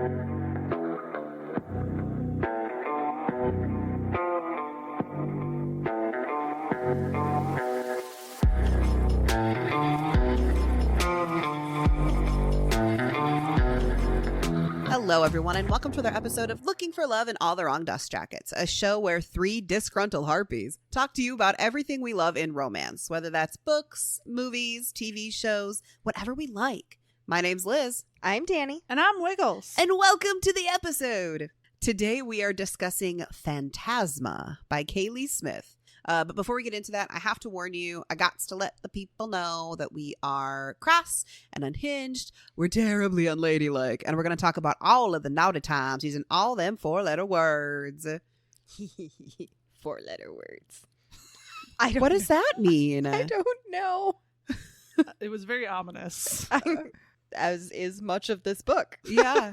Hello, everyone, and welcome to another episode of Looking for Love in All the Wrong Dust Jackets, a show where three disgruntled harpies talk to you about everything we love in romance, whether that's books, movies, TV shows, whatever we like. My name's Liz. I'm Danny. And I'm Wiggles. And welcome to the episode. Today we are discussing Phantasma by Kaylie Smith. But before we get into that, I have to warn you, I got to let the people know that we are crass and unhinged. We're terribly unladylike. And we're going to talk about all of the naughty times using all them 4-letter words. 4-letter words. What does that mean? I don't know. It was very ominous. As is much of this book. Yeah.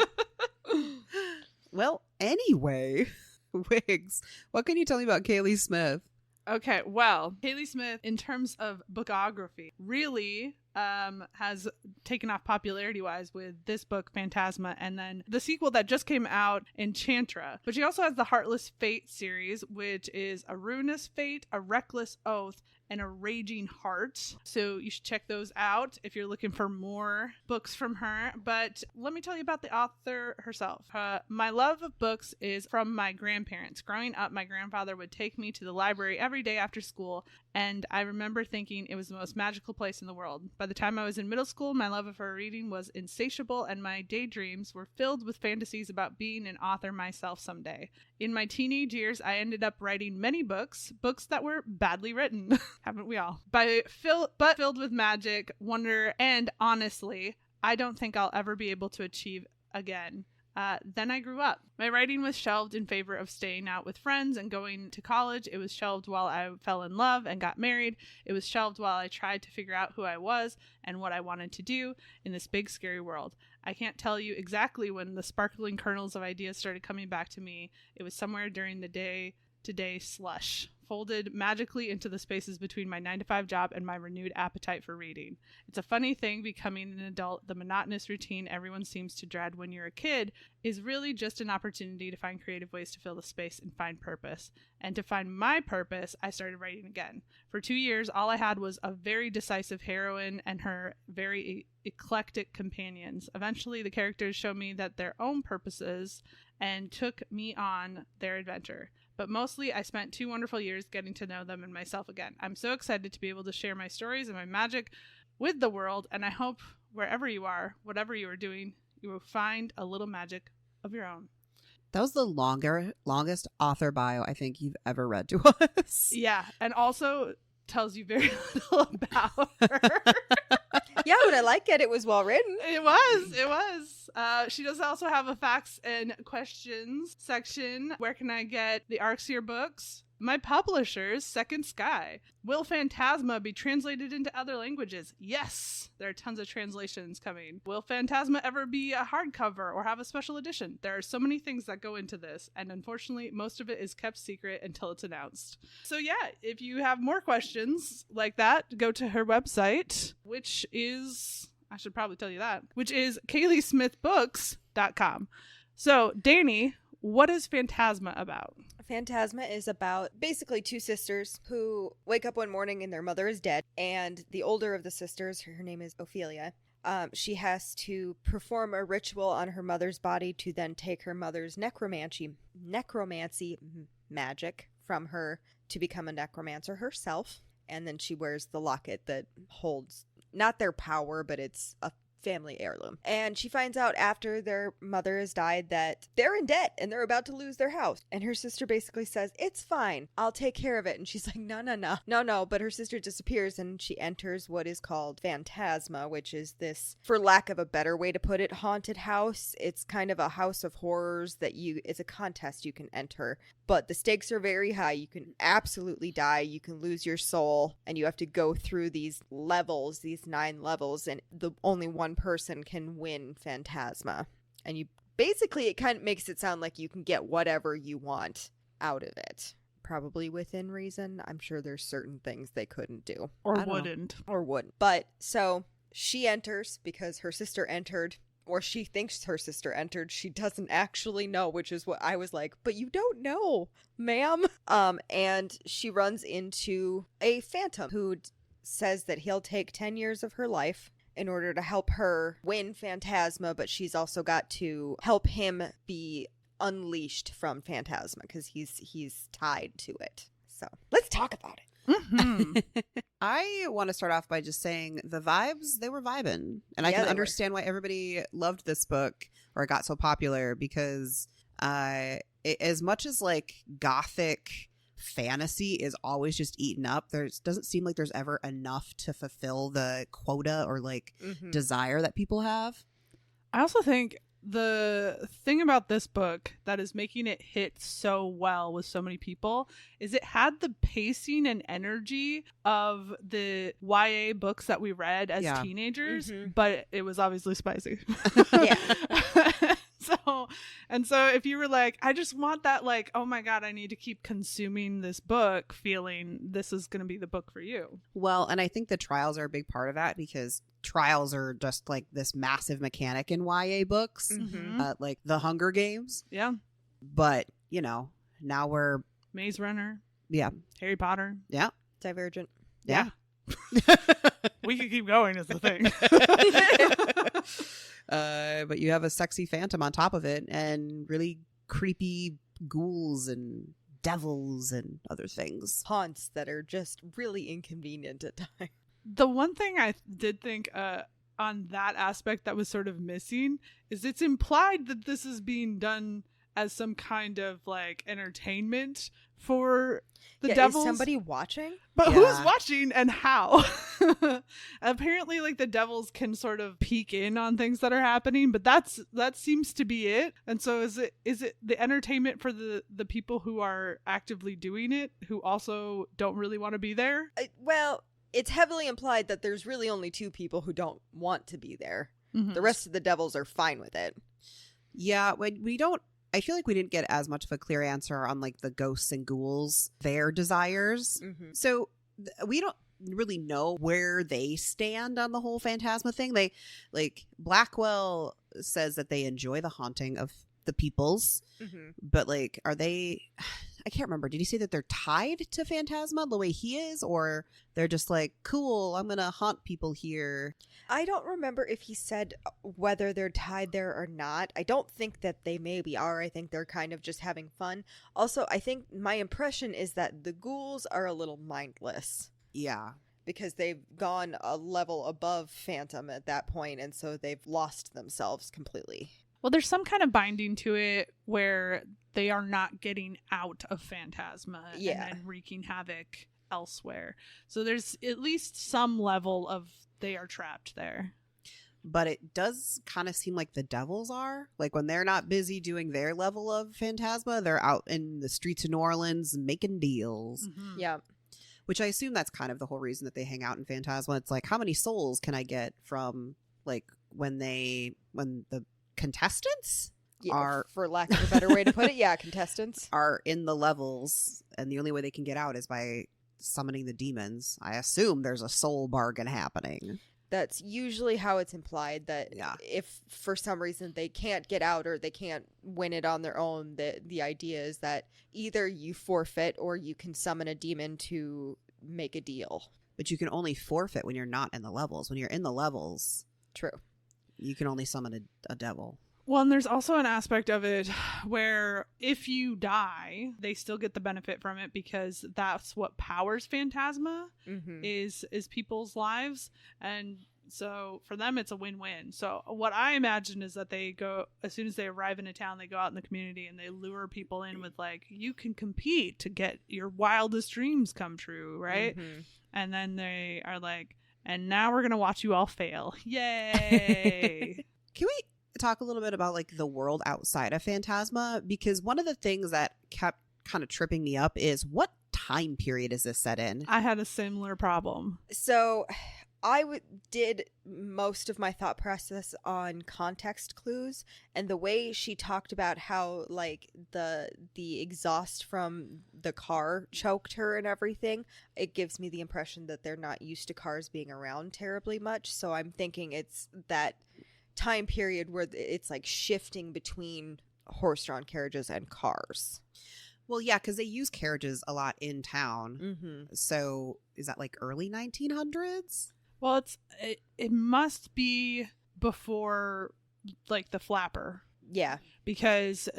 Well, anyway, Wiggs, what can you tell me about Kaylie Smith? Okay, well, Kaylie Smith, in terms of bookography, really has taken off popularity-wise with this book, Phantasma, and then the sequel that just came out, Enchantra. But she also has the Heartless Fate series, which is a Ruinous Fate, a Reckless Oath, and a Raging Heart. So you should check those out if you're looking for more books from her. But let me tell you about the author herself. My love of books is from my grandparents. Growing up, my grandfather would take me to the library every day after school, and I remember thinking it was the most magical place in the world. By the time I was in middle school, my love for reading was insatiable, and my daydreams were filled with fantasies about being an author myself someday. In my teenage years, I ended up writing many books that were badly written. Haven't we all? But filled with magic, wonder, and honestly, I don't think I'll ever be able to achieve again. Then I grew up. My writing was shelved in favor of staying out with friends and going to college. It was shelved while I fell in love and got married. It was shelved while I tried to figure out who I was and what I wanted to do in this big, scary world. I can't tell you exactly when the sparkling kernels of ideas started coming back to me. It was somewhere during the day-to-day slush, folded magically into the spaces between my 9-to-5 job and my renewed appetite for reading. It's a funny thing becoming an adult. The monotonous routine everyone seems to dread when you're a kid is really just an opportunity to find creative ways to fill the space and find purpose. And to find my purpose, I started writing again. For 2 years, all I had was a very decisive heroine and her very eclectic companions. Eventually, the characters showed me that their own purposes and took me on their adventure. But mostly, I spent 2 wonderful years getting to know them and myself again. I'm so excited to be able to share my stories and my magic with the world, and I hope wherever you are, whatever you are doing, you will find a little magic of your own. That was the longest author bio I think you've ever read to us. Yeah, and also tells you very little about her. Yeah, but I like it. It was well written. It was. She does also have a facts and questions section. Where can I get the Arxier books? My publishers, Second Sky. Will Phantasma be translated into other languages? Yes! There are tons of translations coming. Will Phantasma ever be a hardcover or have a special edition? There are so many things that go into this, and unfortunately, most of it is kept secret until it's announced. So yeah, if you have more questions like that, go to her website, which is... I should probably tell you that. Which is KaylieSmithBooks.com. So, Danny, what is Phantasma about? Phantasma is about basically 2 sisters who wake up one morning and their mother is dead. And the older of the sisters, her name is Ophelia, she has to perform a ritual on her mother's body to then take her mother's necromancy magic from her to become a necromancer herself. And then she wears the locket that holds not their power, but it's a family heirloom. And she finds out after their mother has died that they're in debt and they're about to lose their house. And her sister basically says, it's fine, I'll take care of it. And she's like, no. But her sister disappears and she enters what is called Phantasma, which is this, for lack of a better way to put it, haunted house. It's kind of a house of horrors it's a contest you can enter. But the stakes are very high. You can absolutely die. You can lose your soul. And you have to go through these levels, these 9 levels. And the only one person can win Phantasma. And you basically, it kind of makes it sound like you can get whatever you want out of it. Probably within reason. I'm sure there's certain things they couldn't do. Or wouldn't. But so she enters because her sister entered or she thinks her sister entered. She doesn't actually know, which is what I was like, but you don't know, ma'am. And she runs into a phantom who says that he'll take 10 years of her life in order to help her win Phantasma, but she's also got to help him be unleashed from Phantasma because he's tied to it. So let's talk about it. Mm-hmm. I want to start off by just saying the vibes, they were vibing. And I Yeah, can they understand why everybody loved this book or it got so popular because as much as like gothic fantasy is always just eaten up, doesn't seem like there's ever enough to fulfill the quota or like desire that people have. I also think the thing about this book that is making it hit so well with so many people is it had the pacing and energy of the YA books that we read as teenagers, but it was obviously spicy. Yeah. So if you were like, I just want that, like, oh my God, I need to keep consuming this book feeling, this is going to be the book for you. Well, and I think the trials are a big part of that because trials are just like this massive mechanic in YA books, like the Hunger Games. Yeah. But, you know, now we're... Maze Runner. Yeah. Harry Potter. Yeah. Divergent. Yeah. We could keep going is the thing. But you have a sexy phantom on top of it and really creepy ghouls and devils and other things. Haunts that are just really inconvenient at times. The one thing I did think on that aspect that was sort of missing is it's implied that this is being done as some kind of like entertainment for the devils. Is somebody watching? But who's watching and how? Apparently, like the devils can sort of peek in on things that are happening, but that seems to be it. And so is it the entertainment for the people who are actively doing it, who also don't really want to be there? Well, it's heavily implied that there's really only two people who don't want to be there. Mm-hmm. The rest of the devils are fine with it. Yeah, I feel like we didn't get as much of a clear answer on like the ghosts and ghouls, their desires. So we don't really know where they stand on the whole Phantasma thing. They like Blackwell says that they enjoy the haunting of the peoples, but like, are they? I can't remember. Did he say that they're tied to Phantasma the way he is, or they're just like, cool, I'm gonna haunt people here? I don't remember if he said whether they're tied there or not. I don't think that they maybe are. I think they're kind of just having fun. Also, I think my impression is that the ghouls are a little mindless. Yeah. Because they've gone a level above Phantom at that point, and so they've lost themselves completely. Well, there's some kind of binding to it where they are not getting out of Phantasma and then wreaking havoc elsewhere. So there's at least some level of they are trapped there. But it does kind of seem like the devils are. Like when they're not busy doing their level of Phantasma, they're out in the streets of New Orleans making deals. Yeah. Which I assume that's kind of the whole reason that they hang out in Phantasma. It's like, how many souls can I get from like when the contestants are, for lack of a better way to put it, contestants are in the levels, and the only way they can get out is by summoning the demons. I assume there's a soul bargain happening. That's usually how it's implied, that if for some reason they can't get out or they can't win it on their own, the idea is that either you forfeit or you can summon a demon to make a deal. But you can only forfeit when you're not in the levels. When you're in the levels, true, you can only summon a devil. Well, and there's also an aspect of it where if you die, they still get the benefit from it because that's what powers Phantasma is people's lives. And so for them, it's a win-win. So what I imagine is that they go, as soon as they arrive in a town, they go out in the community and they lure people in with like, you can compete to get your wildest dreams come true, right? And then they are like, and now we're going to watch you all fail. Yay! Can we talk a little bit about like the world outside of Phantasma? Because one of the things that kept kind of tripping me up is, what time period is this set in? I had a similar problem. So I did most of my thought process on context clues, and the way she talked about how like the exhaust from the car choked her and everything, it gives me the impression that they're not used to cars being around terribly much. So I'm thinking it's that time period where it's like shifting between horse-drawn carriages and cars. Well, yeah, because they use carriages a lot in town. Mm-hmm. So is that like early 1900s? Well, it must be before like the flapper. Yeah. Because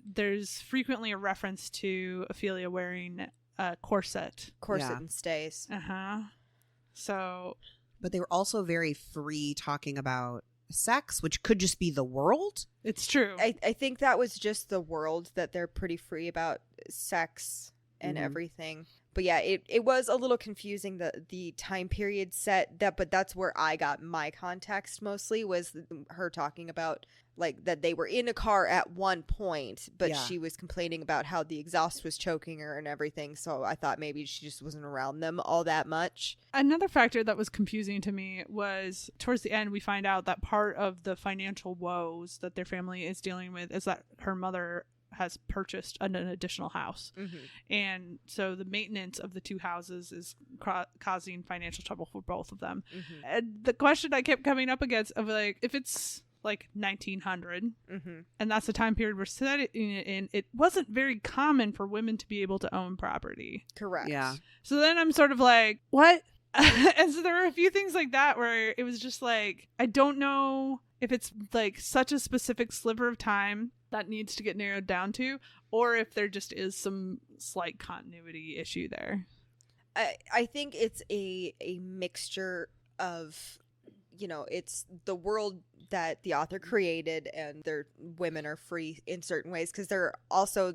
there's frequently a reference to Ophelia wearing a corset. And stays. Uh-huh. So. But they were also very free talking about sex, which could just be the world. It's true. I think that was just the world, that they're pretty free about sex and Mhm. everything. But yeah, it was a little confusing, the time period set, but that's where I got my context mostly, was her talking about like that they were in a car at one point, but Yeah. she was complaining about how the exhaust was choking her and everything. So I thought maybe she just wasn't around them all that much. Another factor that was confusing to me was towards the end we find out that part of the financial woes that their family is dealing with is that her mother has purchased an additional house. Mm-hmm. And so the maintenance of the two houses is causing financial trouble for both of them. Mm-hmm. And the question I kept coming up against of like, if it's like 1900 Mm-hmm. and that's the time period we're setting it in, it wasn't very common for women to be able to own property. Correct. Yeah. So then I'm sort of like, what? And so there were a few things like that where it was just like, I don't know if it's like such a specific sliver of time that needs to get narrowed down to, or if there just is some slight continuity issue there. I think it's a mixture of, it's the world that the author created, and their women are free in certain ways, because they're also,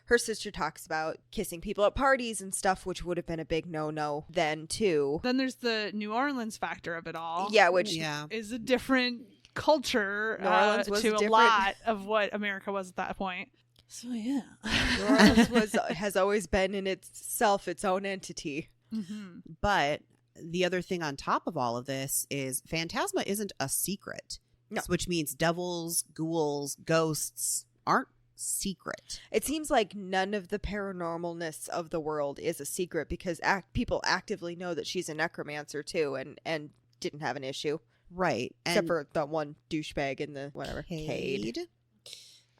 her sister talks about kissing people at parties and stuff, which would have been a big no-no then too. Then there's the New Orleans factor of it all. Yeah, which is a different culture New Orleans was to different. a lot of what America was at that point. So yeah, New Orleans has always been in itself its own entity. Mm-hmm. But the other thing on top of all of this is Phantasma isn't a secret. No. Which means devils, ghouls, ghosts aren't secret. It seems like none of the paranormalness of the world is a secret, because people actively know that she's a necromancer too, and didn't have an issue. Right. Except for the one douchebag in the whatever. Cade.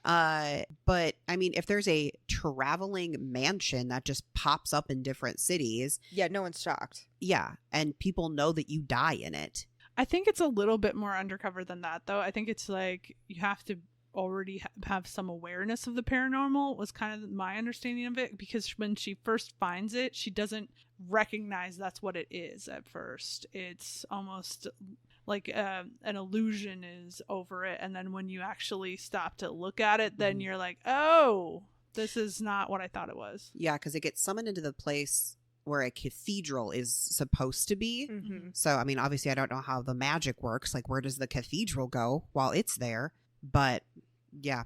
But I mean, if there's a traveling mansion that just pops up in different cities. Yeah, no one's shocked. Yeah. And people know that you die in it. I think it's a little bit more undercover than that, though. I think it's like you have to already have some awareness of the paranormal, was kind of my understanding of it, because when she first finds it, she doesn't recognize that's what it is at first. It's almost like an illusion is over it, and then when you actually stop to look at it, then you're like, oh, this is not what I thought it was. Yeah, because it gets summoned into the place where a cathedral is supposed to be. Mm-hmm. So, I mean, obviously I don't know how the magic works. Like, where does the cathedral go while it's there? But, yeah.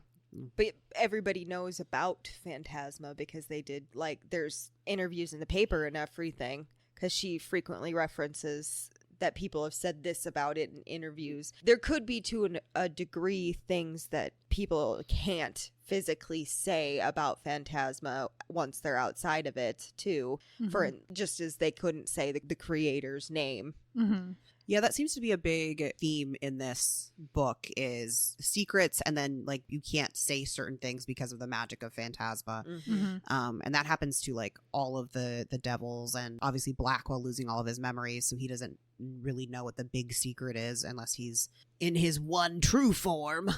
But everybody knows about Phantasma because they did, like, there's interviews in the paper and everything, because she frequently references that people have said this about it in interviews. There could be, to a degree, things that people can't physically say about Phantasma once they're outside of it, too. Mm-hmm. For just as they couldn't say the creator's name. Mm-hmm. Yeah, that seems to be a big theme in this book, is secrets, and then, like, you can't say certain things because of the magic of Phantasma. Mm-hmm. And that happens to, like, all of the devils, and obviously Blackwell losing all of his memories, so he doesn't really know what the big secret is unless he's in his one true form.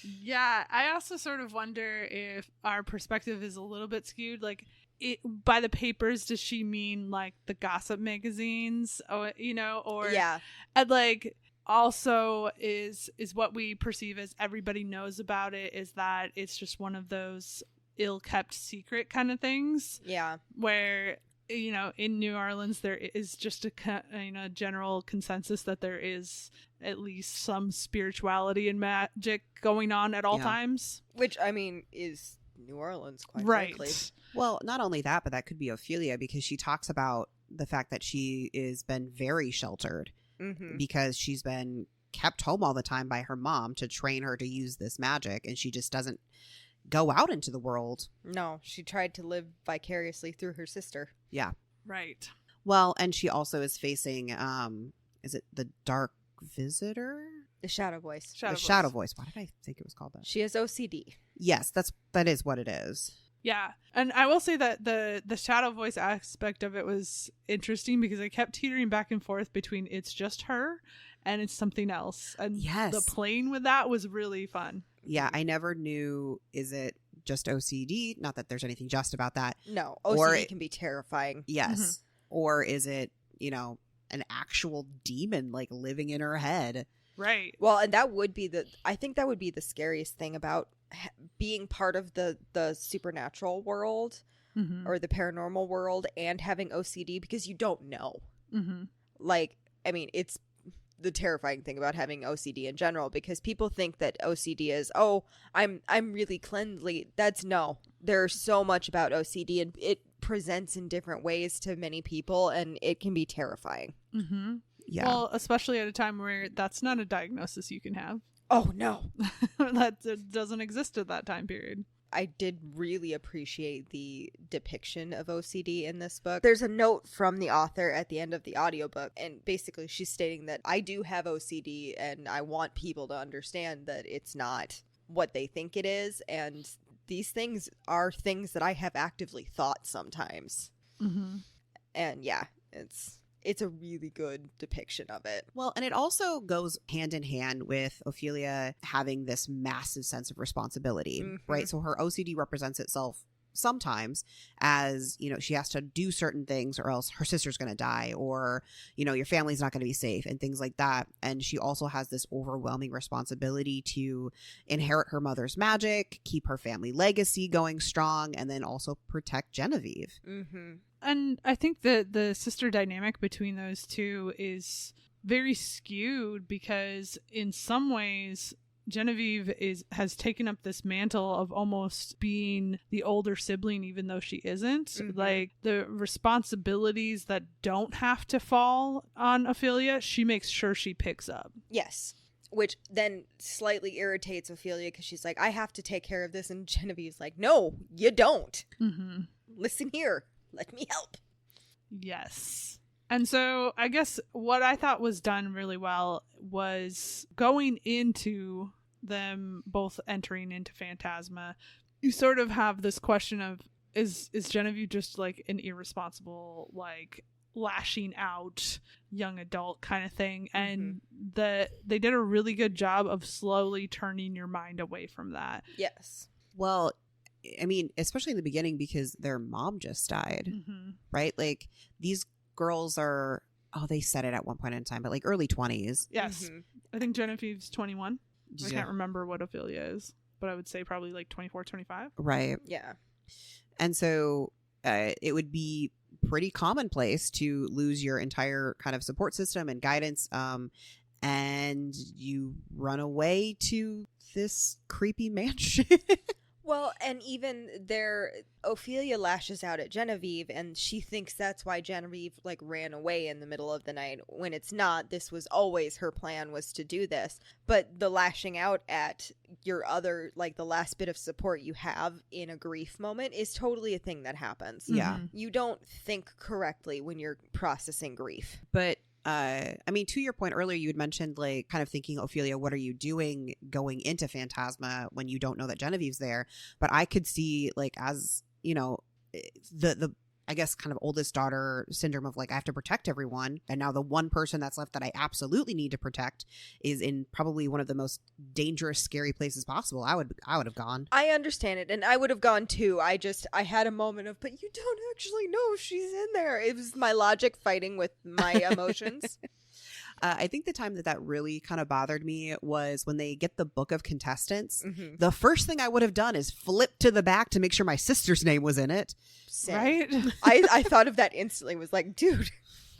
Yeah, I also sort of wonder if our perspective is a little bit skewed. Like, by the papers, does she mean like the gossip magazines, or or yeah, and like also is what we perceive as everybody knows about it, is that it's just one of those ill-kept secret kind of things. Yeah, where in New Orleans there is just a general consensus that there is at least some spirituality and magic going on at all times, which I mean is New Orleans, quite right frankly. Well, not only that, but that could be Ophelia, because she talks about the fact that she has been very sheltered because she's been kept home all the time by her mom to train her to use this magic, and she just doesn't go out into the world. No, she tried to live vicariously through her sister. Yeah. right Well, and she also is facing is it the Dark Visitor? The Shadow Voice. The Shadow Voice. Why did I think it was called that? She has OCD. Yes, that is what it is. Yeah. And I will say that the shadow voice aspect of it was interesting because I kept teetering back and forth between it's just her and it's something else. And yes, the playing with that was really fun. Yeah, I never knew, is it just OCD? Not that there's anything just about that. No, OCD can be terrifying. Yes. Mm-hmm. Or is it, an actual demon like living in her head? Right. Well, and I think that would be the scariest thing about being part of the supernatural world Mm-hmm. or the paranormal world and having OCD, because you don't know. Mm-hmm. Like, I mean, it's the terrifying thing about having OCD in general, because people think that OCD is, I'm really cleanly. There's so much about OCD, and it presents in different ways to many people, and it can be terrifying. Mm-hmm. Yeah. Well, especially at a time where that's not a diagnosis you can have. Oh, no. That doesn't exist at that time period. I did really appreciate the depiction of OCD in this book. There's a note from the author at the end of the audiobook, and basically she's stating that I do have OCD and I want people to understand that it's not what they think it is, and these things are things that I have actively thought sometimes. Mm-hmm. And yeah, it's a really good depiction of it. Well, and it also goes hand in hand with Ophelia having this massive sense of responsibility, right? So her OCD represents itself sometimes as, she has to do certain things or else her sister's going to die, or, your family's not going to be safe and things like that. And she also has this overwhelming responsibility to inherit her mother's magic, keep her family legacy going strong, and then also protect Genevieve. Mm-hmm. And I think that the sister dynamic between those two is very skewed because in some ways Genevieve has taken up this mantle of almost being the older sibling, even though she isn't. Mm-hmm. Like the responsibilities that don't have to fall on Ophelia, she makes sure she picks up. Yes. Which then slightly irritates Ophelia because she's like, I have to take care of this. And Genevieve's like, no, you don't. Mm-hmm. Listen here. Let me help. Yes. And so I guess what I thought was done really well was going into them both entering into Phantasma. You sort of have this question of, is Genevieve just like an irresponsible, like lashing out young adult kind of thing? And they did a really good job of slowly turning your mind away from that. Yes. Well, I mean, especially in the beginning, because their mom just died, right? Like, these girls are, they said it at one point in time, but like early 20s. Yes. I think Genevieve's 21. I can't remember what Ophelia is, but I would say probably like 24, 25. Right. Yeah. And so it would be pretty commonplace to lose your entire kind of support system and guidance, and you run away to this creepy mansion. Well, and even Ophelia lashes out at Genevieve, and she thinks that's why Genevieve like ran away in the middle of the night, when it's not. This was always her plan, was to do this. But the lashing out at your other, like the last bit of support you have in a grief moment, is totally a thing that happens. Yeah. You don't think correctly when you're processing grief. But I mean, to your point earlier, you had mentioned like kind of thinking, Ophelia, what are you doing going into Phantasma when you don't know that Genevieve's there? But I could see, like, as the I guess kind of oldest daughter syndrome of like, I have to protect everyone, and now the one person that's left that I absolutely need to protect is in probably one of the most dangerous, scary places possible. I would have gone. I understand it, and I would have gone too. I had a moment of, but you don't actually know if she's in there. It was my logic fighting with my emotions. I think the time that really kind of bothered me was when they get the book of contestants. Mm-hmm. The first thing I would have done is flip to the back to make sure my sister's name was in it. Same. Right? I thought of that instantly. Was like, dude,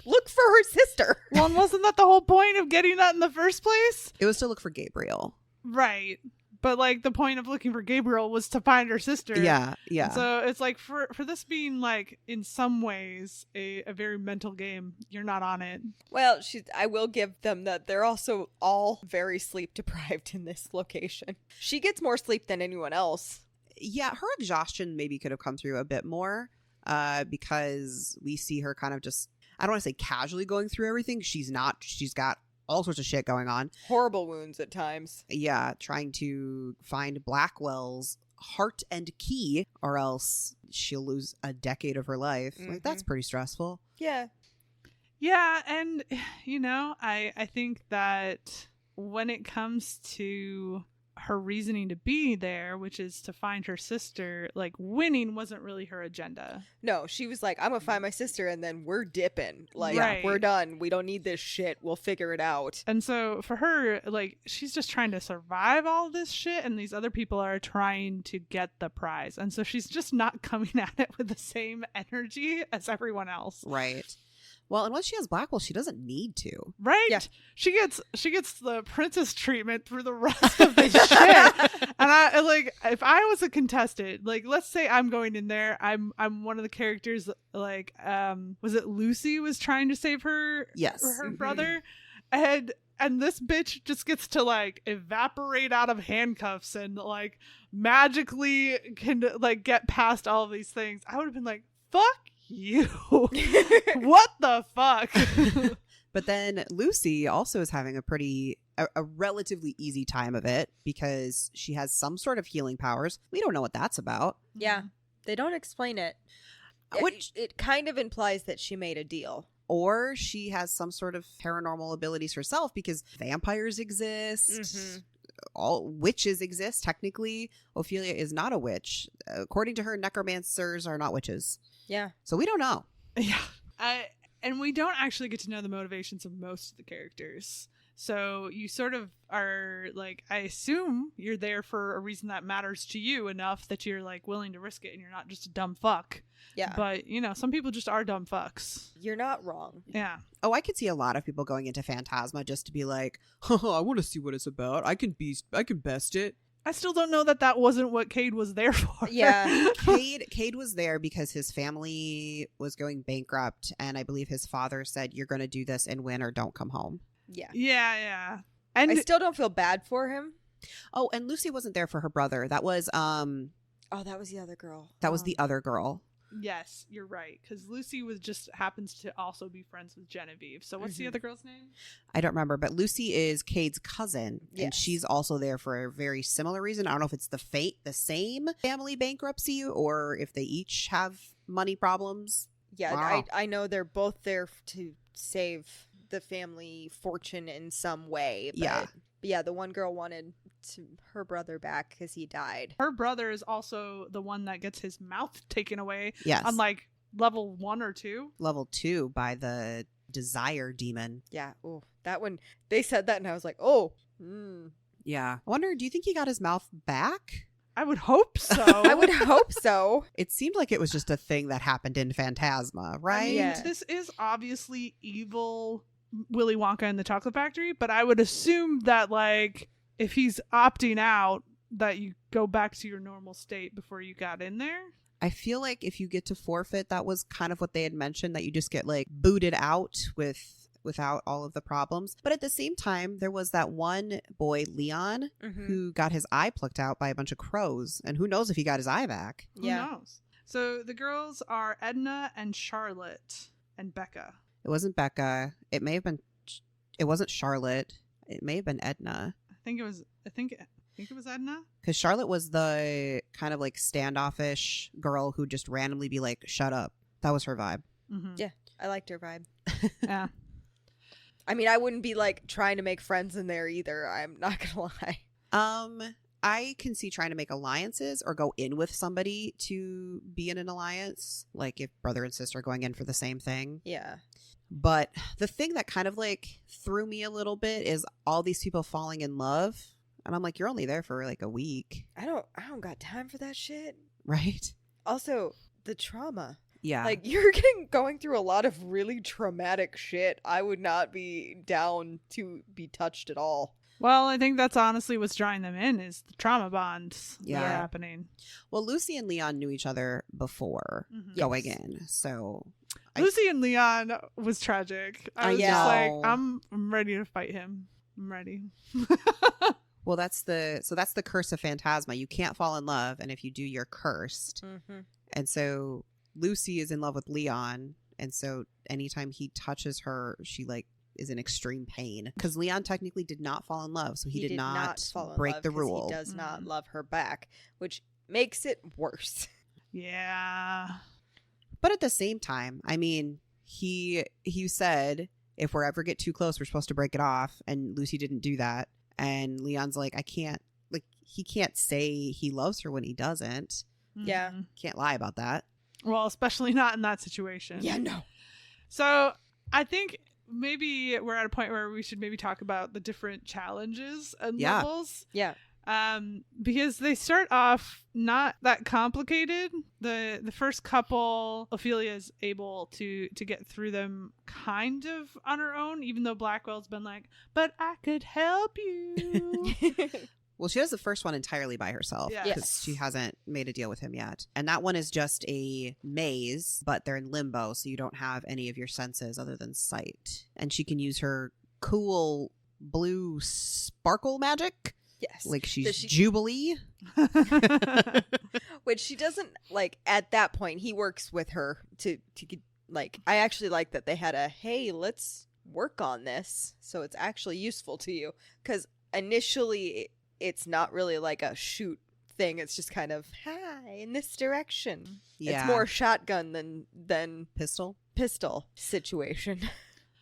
look for her sister. Well, and wasn't that the whole point of getting that in the first place? It was to look for Gabriel. Right. But like the point of looking for Gabriel was to find her sister. Yeah. So it's like for this being like in some ways a very mental game, you're not on it. Well, I will give them that they're also all very sleep deprived in this location. She gets more sleep than anyone else. Yeah, her exhaustion maybe could have come through a bit more because we see her kind of just, I don't want to say casually going through everything. She's not. She's got all sorts of shit going on. Horrible wounds at times. Yeah, trying to find Blackwell's heart and key, or else she'll lose a decade of her life. Like, that's pretty stressful. Yeah. Yeah, and I think that when it comes to her reasoning to be there, which is to find her sister, like, winning wasn't really her agenda. No, she was like, I'm gonna find my sister and then we're dipping. Like, Right. we're done. We don't need this shit. We'll figure it out. And so for her, like, she's just trying to survive all this shit, and these other people are trying to get the prize. And so she's just not coming at it with the same energy as everyone else. Right. Well, and once she has Blackwell, she doesn't need to. Right? Yeah. She gets the princess treatment through the rest of the shit. And I like, if I was a contestant, like, let's say I'm going in there, I'm one of the characters, like, was it Lucy was trying to save her Yes. her brother, and this bitch just gets to, like, evaporate out of handcuffs and, like, magically can, like, get past all of these things. I would have been like, fuck you. What the fuck? But then Lucy also is having a relatively easy time of it because she has some sort of healing powers. We don't know what that's about. Yeah. They don't explain it. Which It kind of implies that she made a deal. or she has some sort of paranormal abilities herself because vampires exist. All witches exist. Technically, Ophelia is not a witch. According to her, necromancers are not witches. Yeah. So we don't know. Yeah. And we don't actually get to know the motivations of most of the characters. So you sort of are like, I assume you're there for a reason that matters to you enough that you're, like, willing to risk it and you're not just a dumb fuck. Yeah. But, some people just are dumb fucks. You're not wrong. Yeah. Oh, I could see a lot of people going into Phantasma just to be like, I want to see what it's about. I can best it. I still don't know that wasn't what Cade was there for. Yeah. Cade was there because his family was going bankrupt, and I believe his father said, "You're going to do this and win, or don't come home." Yeah. Yeah. And I still don't feel bad for him. Oh, and Lucy wasn't there for her brother. That was Oh, that was the other girl. that was the other girl. yes, you're right. Because Lucy just happens to also be friends with Genevieve. So what's the other girl's name? I don't remember, but Lucy is Cade's cousin, and Yes. she's also there for a very similar reason. I don't know if it's the same family bankruptcy or if they each have money problems. Yeah, Wow. I know they're both there to save the family fortune in some way. But Yeah. yeah, the one girl wanted her brother back because he died. Her brother is also the one that gets his mouth taken away Yes, on, like, level 1 or 2. level 2 by the desire demon. Yeah. Oh, that one. They said that, and I was like, oh. Yeah. I wonder, do you think he got his mouth back? I would hope so. I would hope so. It seemed like it was just a thing that happened in Phantasma, right? I mean, Yeah. this is obviously evil Willy Wonka and the Chocolate Factory, but I would assume that, like, if he's opting out, that you go back to your normal state before you got in there. I feel like if you get to forfeit, that was kind of what they had mentioned, that you just get, like, booted out without all of the problems. But at the same time, there was that one boy, Leon, who got his eye plucked out by a bunch of crows. And who knows if he got his eye back. Yeah. Who knows? So the girls are Edna and Charlotte and Becca. It wasn't Becca. It wasn't Charlotte. It may have been Edna. I think it was Edna. Because Charlotte was the kind of, like, standoffish girl who'd just randomly be like, shut up. That was her vibe. Mm-hmm. Yeah. I liked her vibe. Yeah. I mean, I wouldn't be, like, trying to make friends in there either. I'm not gonna lie. I can see trying to make alliances or go in with somebody to be in an alliance, like if brother and sister going in for the same thing. Yeah. But the thing that kind of, like, threw me a little bit is all these people falling in love. And I'm like, you're only there for, like, a week, I don't got time for that shit. right? Also, the trauma. Yeah. Like, you're going through a lot of really traumatic shit. I would not be down to be touched at all. Well, I think that's honestly what's drawing them in is the trauma bonds that are Yeah. happening. Well, Lucy and Leon knew each other before Mhm. going in. So Lucy and Leon was tragic. I was Yeah. just like, know. I'm ready to fight him. I'm ready. well, that's the curse of Phantasma. You can't fall in love. And if you do, you're cursed. Mm-hmm. And so Lucy is in love with Leon, And so anytime he touches her, she like is in extreme pain. Because Leon technically did not fall in love, so he did not fall in break love the 'cause rule. He does not love her back, which makes it worse. Yeah. But at the same time, I mean, he said, if we ever get too close, we're supposed to break it off. And Lucy didn't do that. And Leon's like, I can't, like, he can't say he loves her when he doesn't. Yeah. Mhm. Can't lie about that. Well, especially not in that situation. Yeah, no. So I think maybe we're at a point where we should maybe talk about the different challenges and levels. Yeah. Because they start off not that complicated. The first couple, Ophelia is able to get through them kind of on her own, even though Blackwell's been like, but I could help you. Well, she does the first one entirely by herself Yeah. because Yes. she hasn't made a deal with him yet. And that one is just a maze, but they're in limbo, so you don't have any of your senses other than sight. And she can use her cool blue sparkle magic, Yes. like she's Does she- Jubilee. Which she doesn't, like, at that point, he works with her to get, like, I actually like that they had a, hey, let's work on this so it's actually useful to you. Because initially, it's not really like a shoot thing. It's just kind of, hi, in this direction. Yeah. It's more shotgun than Pistol. pistol situation.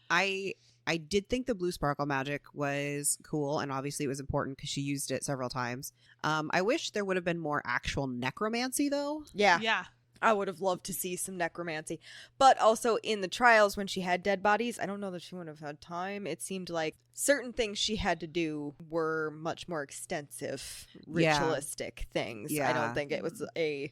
I did think the blue sparkle magic was cool, and obviously it was important because she used it several times. I wish there would have been more actual necromancy, though. Yeah. Yeah. I would have loved to see some necromancy. But also in the trials when she had dead bodies, I don't know that she would have had time. It seemed like certain things she had to do were much more extensive, Yeah. ritualistic things. I Yeah. don't think it was a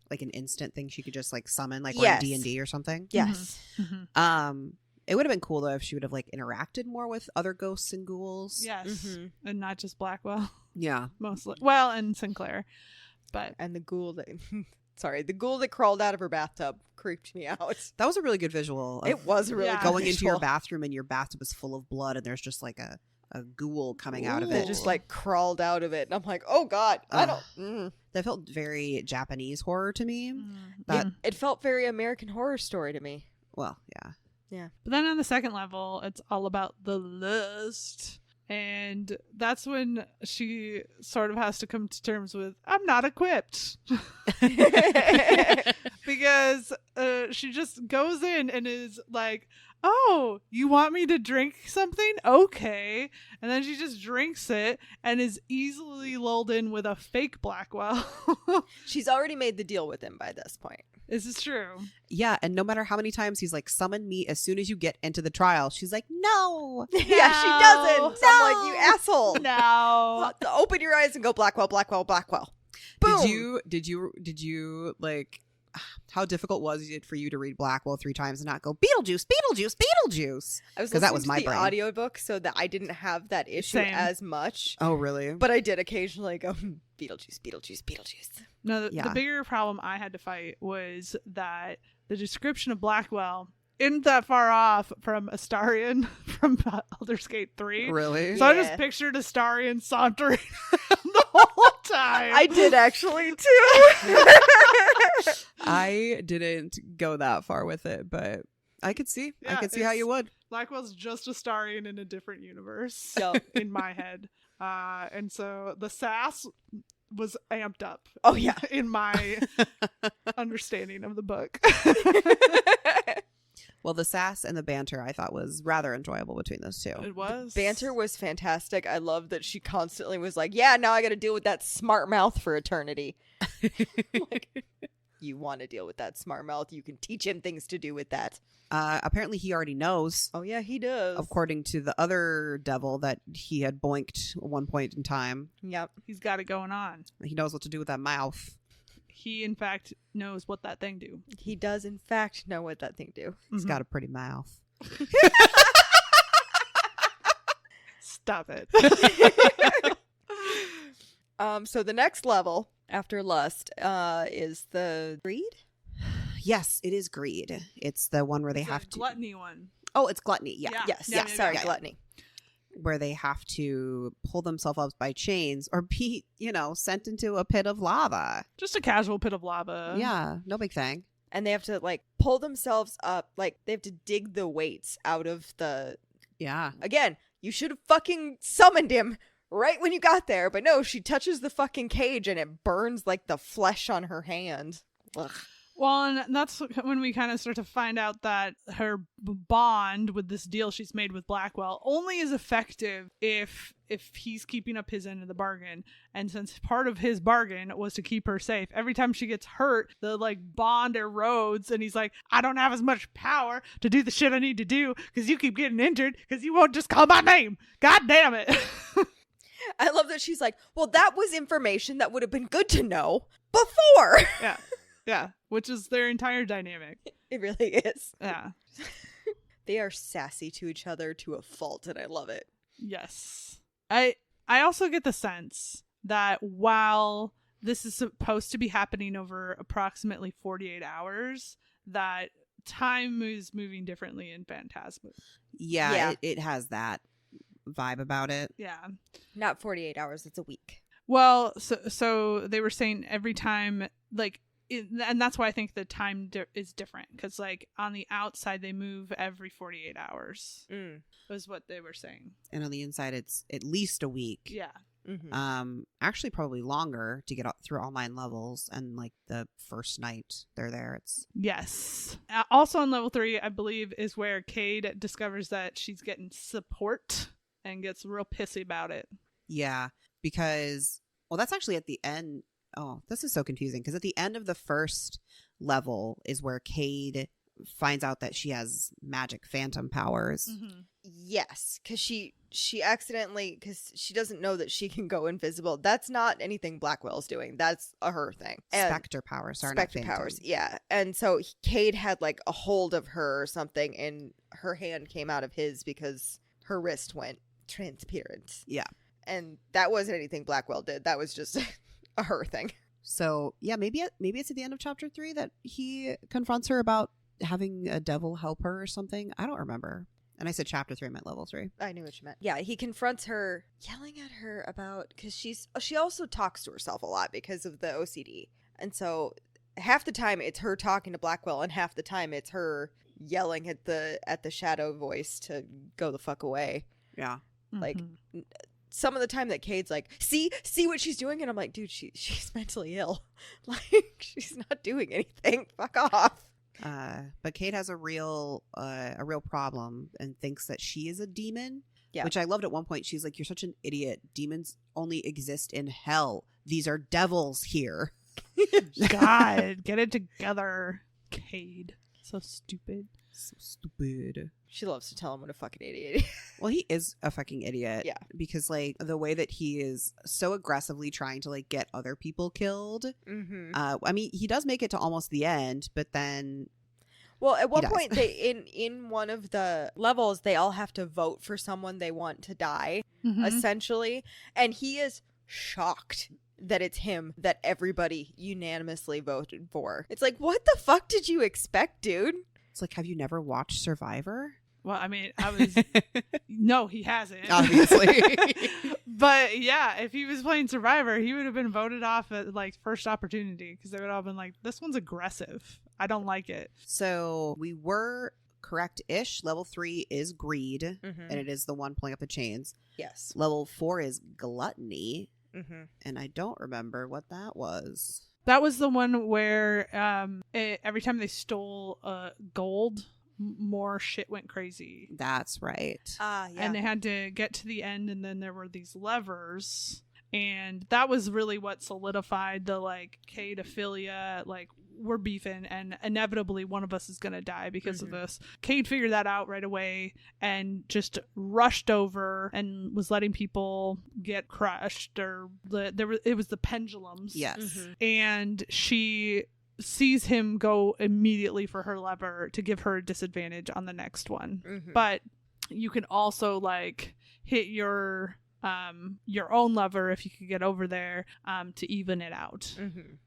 Like an instant thing she could just like summon, like Yes. on D&D or something. yes. Mhm. It would have been cool though if she would have like interacted more with other ghosts and ghouls. Yes. Mhm. And not just Blackwell, Yeah. mostly. Well, and Sinclair. But And the ghoul that the ghoul that crawled out of her bathtub creeped me out. That was a really good visual. Of It was a really Yeah. good going into your visual. bathroom and your bathtub is full of blood and there's just like a ghoul coming out of It it. just like crawled out of it. And I'm like, oh God, I Ugh. don't. That felt very Japanese horror to me. Mhm. That It felt very American Horror Story to me. well, yeah. But then on the second level, it's all about the lust. And that's when she sort of has to come to terms with, I'm not equipped. Because she just goes in and is like, oh, you want me to drink something? Okay. And then she just drinks it and is easily lulled in with a fake Blackwell. She's already made the deal with him by this point. This is true. Yeah, and no matter how many times he's like, summon me as soon as you get into the trial, she's like, no. Yeah, she doesn't. So I'm like, you asshole. No. Open your eyes and go Blackwell, Blackwell, Blackwell. Boom. Did you like, how difficult was it for you to read Blackwell 3 times and not go Beetlejuice, Beetlejuice, Beetlejuice? I was 'cause that listening was to my the brain. audiobook so that I didn't have that issue Same. as much. Oh, really? But I did occasionally go Beetlejuice, Beetlejuice, Beetlejuice. No, the Yeah. bigger problem I had to fight was that the description of Blackwell isn't that far off from Astarion from Baldur's Gate 3. Really? So I Yeah. just pictured Astarion sauntering the whole time. I did actually too. I didn't go that far with it, but I could see. I Yeah, could see how you would. Blackwell's just Astarion in a different universe Yep. in my head. And so the sass was amped up Oh yeah. in my understanding of the book. Well, the sass and the banter I thought was rather enjoyable between those two. It was. Banter was fantastic. I love that she constantly was like, yeah, now I got to deal with that smart mouth for eternity. Like, you want to deal with that smart mouth. You can teach him things to do with that. Apparently he already knows, Oh, yeah, he does. according to the other devil that he had boinked at one point in time. Yep. He's got it going on. He knows what to do with that mouth. He, in fact, knows what that thing do. He does, in fact, know what that thing do. He's Mhm. got a pretty mouth. Stop it. So the next level after lust is the greed. Yes, it is greed. It's the one where they It's have a to. gluttony one. Oh, it's gluttony. Yeah. Yeah. Yes. Yeah, Yes. yeah, Sorry, yeah. gluttony. Where they have to pull themselves up by chains or be, sent into a pit of lava. Just a casual pit of lava. Yeah, no big thing. And they have to like pull themselves up. Like they have to dig the weights out of the... Yeah. Again, you should have fucking summoned him right when you got there. But no, she touches the fucking cage and it burns like the flesh on her hand. Ugh. Well, and that's when we kind of start to find out that her bond with this deal she's made with Blackwell only is effective if he's keeping up his end of the bargain. And since part of his bargain was to keep her safe, every time she gets hurt, the like bond erodes, and he's like, I don't have as much power to do the shit I need to do because you keep getting injured because you won't just call my name. God damn it. I love that she's like, well, that was information that would have been good to know before. Yeah. Yeah, which is their entire dynamic. It really is. Yeah. They are sassy to each other to a fault, and I love it. Yes. I also get the sense that while this is supposed to be happening over approximately 48 hours, that time is moving differently in Phantasma. Yeah. It has that vibe about it. Yeah. Not 48 hours, it's a week. Well, so they were saying every time, like, and that's why I think the time is different, because like on the outside they move every 48 hours was what they were saying, and on the inside it's at least a week. Yeah. Mm-hmm. Actually probably longer to get through all 9 levels, and like the first night they're there, it's yes. Also on level 3 I believe is where Cade discovers that she's getting support and gets real pissy about it. Yeah, because well, that's actually at the end. Oh, this is so confusing, because at the end of the first level is where Cade finds out that she has magic phantom powers. Mm-hmm. Yes, because she accidentally, because she doesn't know that she can go invisible. That's not anything Blackwell's doing. That's a her thing. Spectre powers. Sorry, Spectre not phantom. powers, yeah. And so Cade had like a hold of her or something, and her hand came out of his because her wrist went transparent. Yeah. And that wasn't anything Blackwell did. That was just... a her thing. So yeah, maybe it's at the end of chapter 3 that he confronts her about having a devil help her or something. I don't remember. And I said chapter 3, I meant level 3. I knew what you meant. Yeah, he confronts her, yelling at her about, because she also talks to herself a lot because of the OCD, and so half the time it's her talking to Blackwell, and half the time it's her yelling at the shadow voice to go the fuck away. Yeah, like. Some of the time that Cade's like, see what she's doing, and I'm like, dude, she's mentally ill. Like, she's not doing anything. Fuck off. But Cade has a real problem and thinks that she is a demon. Yeah. Which I loved at one point. She's like, "You're such an idiot. Demons only exist in hell. These are devils here." God, get it together, Cade. So stupid. So stupid. She loves to tell him what a fucking idiot. Well, he is a fucking idiot. Yeah. Because like the way that he is so aggressively trying to like get other people killed. Mm-hmm. I mean, he does make it to almost the end, but then. Well, at one point, they in one of the levels, they all have to vote for someone they want to die, essentially, and he is shocked that it's him that everybody unanimously voted for. It's like, what the fuck did you expect, dude? It's like, have you never watched Survivor? Well, I mean, no, he hasn't. Obviously. But yeah, if he was playing Survivor, he would have been voted off at like first opportunity, because they would all have been like, this one's aggressive. I don't like it. So we were correct-ish. Level 3 is greed, and it is the one pulling up the chains. Yes. Level 4 is gluttony, Mm-hmm. and I don't remember what that was. That was the one where every time they stole gold, more shit went crazy. That's right. Yeah. And they had to get to the end, and then there were these levers, and that was really what solidified the like Cade, Ophelia, like we're beefing, and inevitably one of us is gonna die because of this. Cade figured that out right away and just rushed over and was letting people get crushed, or it was the pendulums. Yes. And she sees him go immediately for her lever to give her a disadvantage on the next one. But you can also like hit your own lever if you could get over there to even it out,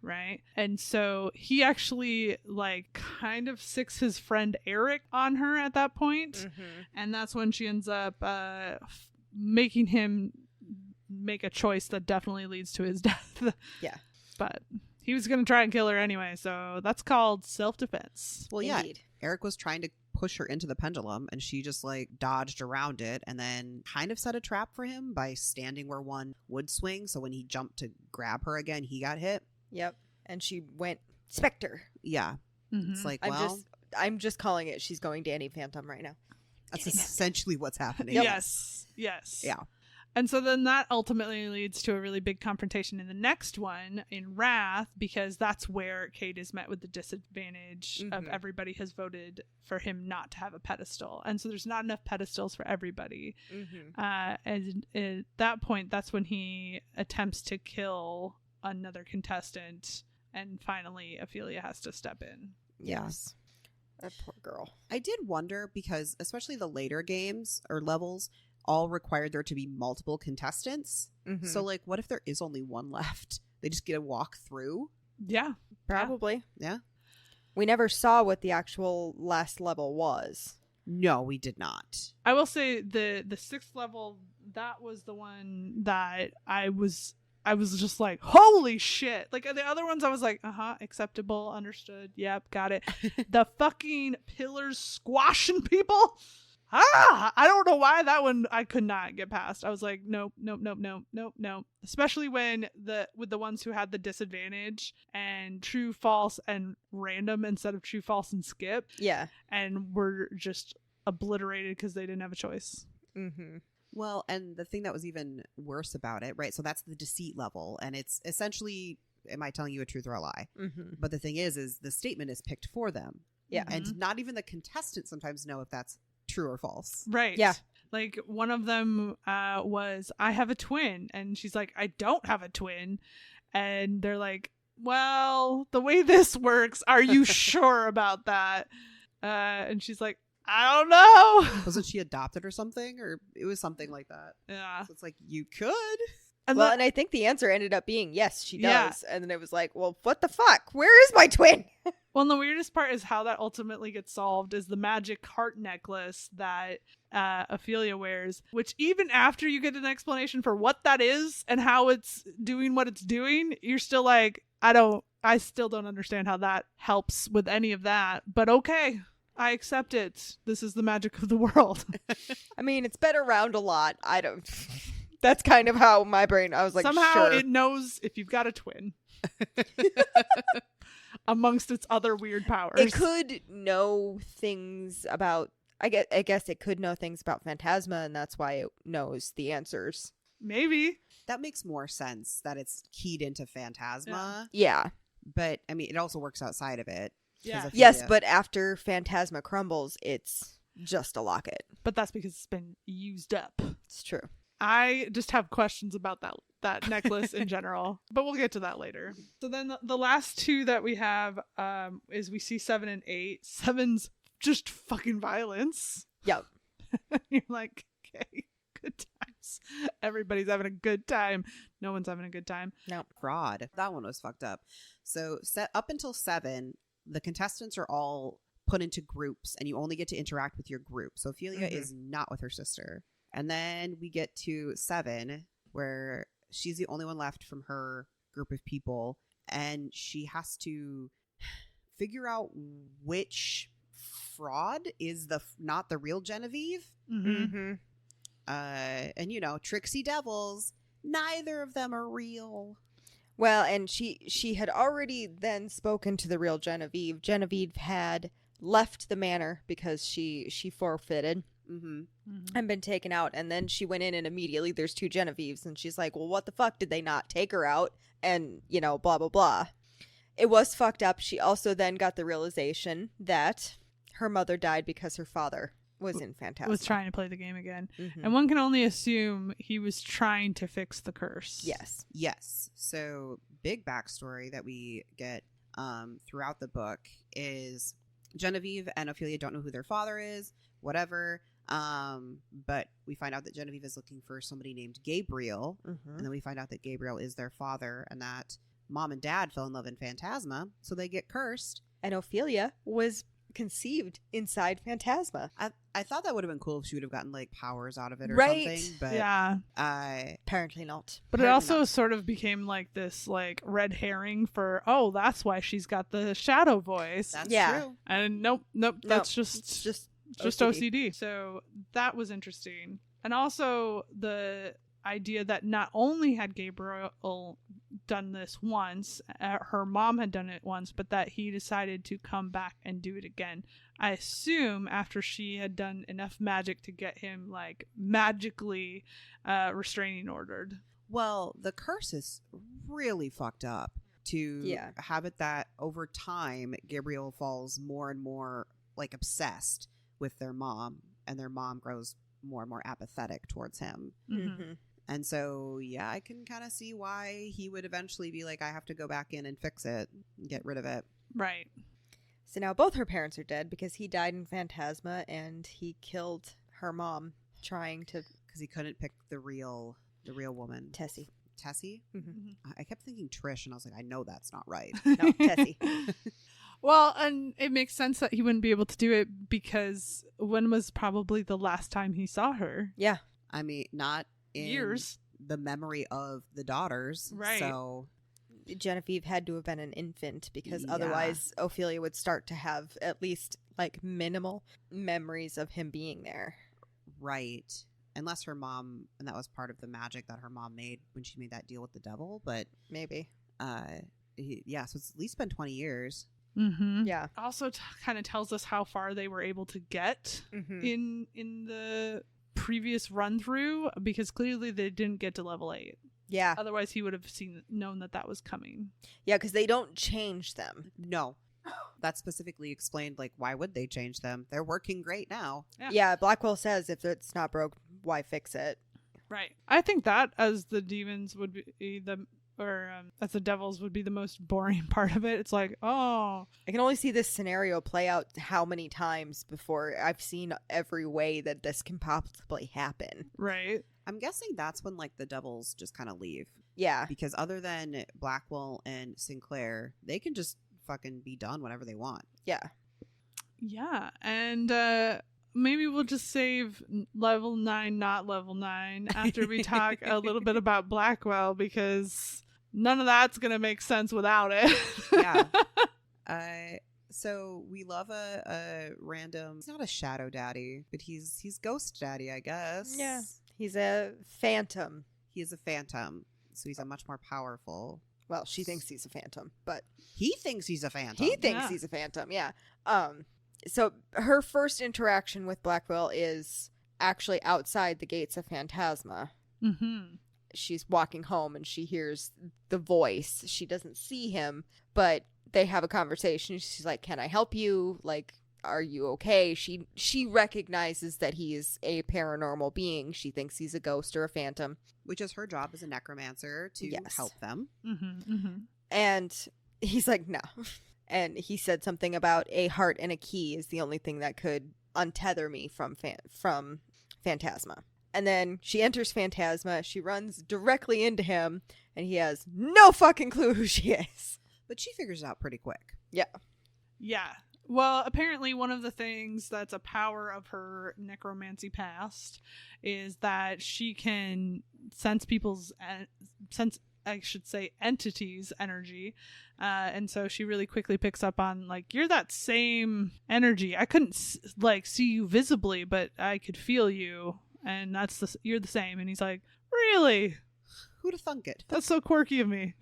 right? And so he actually like kind of sicks his friend Eric on her at that point, and that's when she ends up making him make a choice that definitely leads to his death. Yeah. But He was going to try and kill her anyway, so that's called self-defense. Well, yeah, Indeed. Eric was trying to push her into the pendulum, and she just like dodged around it and then kind of set a trap for him by standing where one would swing. So when he jumped to grab her again, he got hit. Yep. And she went Spectre. Yeah. Mhm. It's like, I'm just calling it. She's going Danny Phantom right now. that's essentially what's happening. Yes. Yeah. And so then that ultimately leads to a really big confrontation in the next one in Wrath, because that's where Kate is met with the disadvantage of everybody has voted for him not to have a pedestal. And so there's not enough pedestals for everybody. And at that point, that's when he attempts to kill another contestant. And finally, Ophelia has to step in. Yes. That poor girl. I did wonder because especially the later games or levels all required there to be multiple contestants. So like, what if there is only one left? They just get to walk through? Yeah. Probably. Yeah. We never saw what the actual last level was. No, we did not. I will say the 6th level, that was the one that I was just like, holy shit. Like the other ones I was like, acceptable, understood, yep, got it. The fucking pillars squashing people, I don't know why that one I could not get past. I was like, nope. Especially when with the ones who had the disadvantage and true, false, and random instead of true, false, and skip. Yeah. And were just obliterated because they didn't have a choice. Well, and the thing that was even worse about it, right? So that's the deceit level, and it's essentially, am I telling you a truth or a lie? But the thing is the statement is picked for them. Yeah. And not even the contestants sometimes know if that's true or false. Right. Yeah. Like one of them was, I have a twin. And she's like, I don't have a twin. And they're like, well, the way this works, are you sure about that? And she's like, I don't know. Wasn't she adopted or something? Or it was something like that. Yeah. So it's like, you could. And Well, and I think the answer ended up being yes, she does. Yeah. And then it was like, well, what the fuck? Where is my twin? well, and the weirdest part is how that ultimately gets solved is the magic heart necklace that Ophelia wears, which even after you get an explanation for what that is and how it's doing what it's doing, you're still like, I still don't understand how that helps with any of that. But okay, I accept it. This is the magic of the world. I mean, it's been around a lot. That's kind of how my brain, I was like, somehow sure. it knows if you've got a twin. Amongst its other weird powers. It could know things about, I guess it could know things about Phantasma, and that's why it knows the answers. Maybe. That makes more sense that it's keyed into Phantasma. Yeah. But, I mean, it also works outside of it. Yeah. Yes, but after Phantasma crumbles, it's just a locket. But that's because it's been used up. It's true. I just have questions about that necklace in general, but we'll get to that later. So then the last two that we have is we see 7 and 8. 7's just fucking violence. Yep. You're like, okay, good times. Everybody's having a good time. No one's having a good time. No. Fraud. That one was fucked up. So up until 7, the contestants are all put into groups, and you only get to interact with your group. So Ophelia is not with her sister. And then we get to 7, where she's the only one left from her group of people, and she has to figure out which fraud is not the real Genevieve. And tricksy devils, neither of them are real. Well, and she had already then spoken to the real Genevieve. Genevieve had left the manor because she forfeited. And been taken out, and then she went in, and immediately there's 2 Genevieves, and she's like, well, what the fuck, did they not take her out? And blah blah blah. It was fucked up. She also then got the realization that her mother died because her father was in Phantasma, was trying to play the game again. And one can only assume he was trying to fix the curse. Yes. So big backstory that we get throughout the book is Genevieve and Ophelia don't know who their father is, whatever. But we find out that Genevieve is looking for somebody named Gabriel, and then we find out that Gabriel is their father, and that mom and dad fell in love in Phantasma, so they get cursed. And Ophelia was conceived inside Phantasma. I thought that would have been cool if she would have gotten like powers out of it or Right. something. But Yeah. Apparently not. But it Apparently also not. sort of became like this like red herring for, oh, that's why she's got the shadow voice. that's Yeah. true. And nope, that's It's just just OCD. So that was interesting. And also the idea that not only had Gabriel done this once, her mom had done it once, but that he decided to come back and do it again. I assume after she had done enough magic to get him like magically restraining ordered. Well, the curse is really fucked up to have it that over time, Gabriel falls more and more like obsessed with their mom, and their mom grows more and more apathetic towards him. Mm-hmm. And so, yeah, I can kind of see why he would eventually be like, I have to go back in and fix it and get rid of it. Right. So now both her parents are dead because he died in Phantasma and he killed her mom trying to... Because he couldn't pick the real woman. Tessie. Tessie? Mm-hmm. I kept thinking Trish, and I was like, I know that's not right. No, Tessie. Well, and it makes sense that he wouldn't be able to do it because when was probably the last time he saw her? Yeah. I mean, not in Years. the memory of the daughters. Right. So Genevieve had to have been an infant because Yeah. otherwise Ophelia would start to have at least like minimal memories of him being there. right. Unless her mom, and that was part of the magic that her mom made when she made that deal with the devil. But Maybe. yeah, so it's at least been 20 years. Mm-hmm. Yeah. Also kind of tells us how far they were able to get Mm-hmm. in the previous run through, because clearly they didn't get to level 8. Yeah. Otherwise he would have known that was coming. Yeah, because they don't change them. No. That specifically explained, like, why would they change them? They're working great now. Yeah, Blackwell says if it's not broke, why fix it? Right. I think that as the demons would be as the devils would be the most boring part of it. It's like, oh, I can only see this scenario play out how many times before I've seen every way that this can possibly happen. right. I'm guessing that's when, like, the devils just kind of leave. Yeah. Because other than Blackwell and Sinclair, they can just fucking be done whenever they want. Yeah. Yeah. And maybe we'll just save level 9, not level 9, after we talk a little bit about Blackwell, because none of that's going to make sense without it. Yeah. So we love a random, he's not a shadow daddy, but he's ghost daddy, I guess. Yeah. He's a phantom. He is a phantom, so he's a much more powerful. Well, she thinks he's a phantom, but He thinks he's a phantom. he thinks Yeah. he's a phantom. Yeah. So her first interaction with Blackwell is actually outside the gates of Phantasma. Mm-hmm. She's walking home and she hears the voice. She doesn't see him, but they have a conversation. She's like, "Can I help you? Like, are you okay?" She recognizes that he is a paranormal being. She thinks he's a ghost or a phantom. Which is her job as a necromancer to Yes. help them. Mm-hmm. Mm-hmm. And he's like, "No." And he said something about a heart and a key is the only thing that could untether me from Phantasma. And then she enters Phantasma. She runs directly into him, and he has no fucking clue who she is. But she figures it out pretty quick. Yeah. Well, apparently one of the things that's a power of her necromancy past is that she can sense people's entities' energy. And so she really quickly picks up on, like, you're that same energy. I couldn't see you visibly, but I could feel you. And you're the same. And he's like, really? Who'd have thunk it? That's so quirky of me.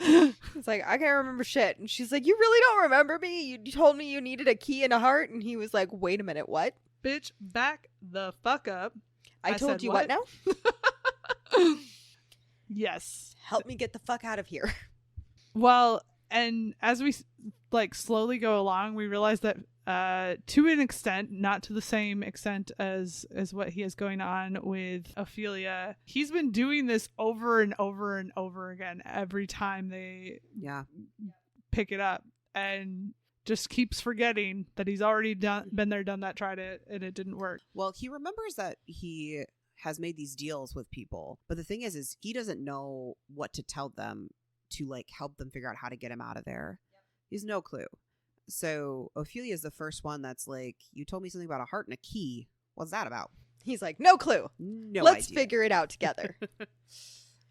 It's like, "I can't remember shit." And she's like, "You really don't remember me? You told me you needed a key and a heart." And he was like, "Wait a minute, what?" Bitch, back the fuck up. I told said you what now? Yes. Help me get the fuck out of here. Well, and as we slowly go along, we realize that to an extent, not to the same extent as what he has going on with Ophelia, he's been doing this over and over and over again every time they Yeah. pick it up, and just keeps forgetting that he's already been there, done that, tried it, and it didn't work. Well, he remembers that he has made these deals with people. But the thing is he doesn't know what to tell them to, like, help them figure out how to get him out of there. He has no clue. So Ophelia is the first one that's like, you told me something about a heart and a key. What's that about? He's like, no clue. No Let's idea. figure it out together.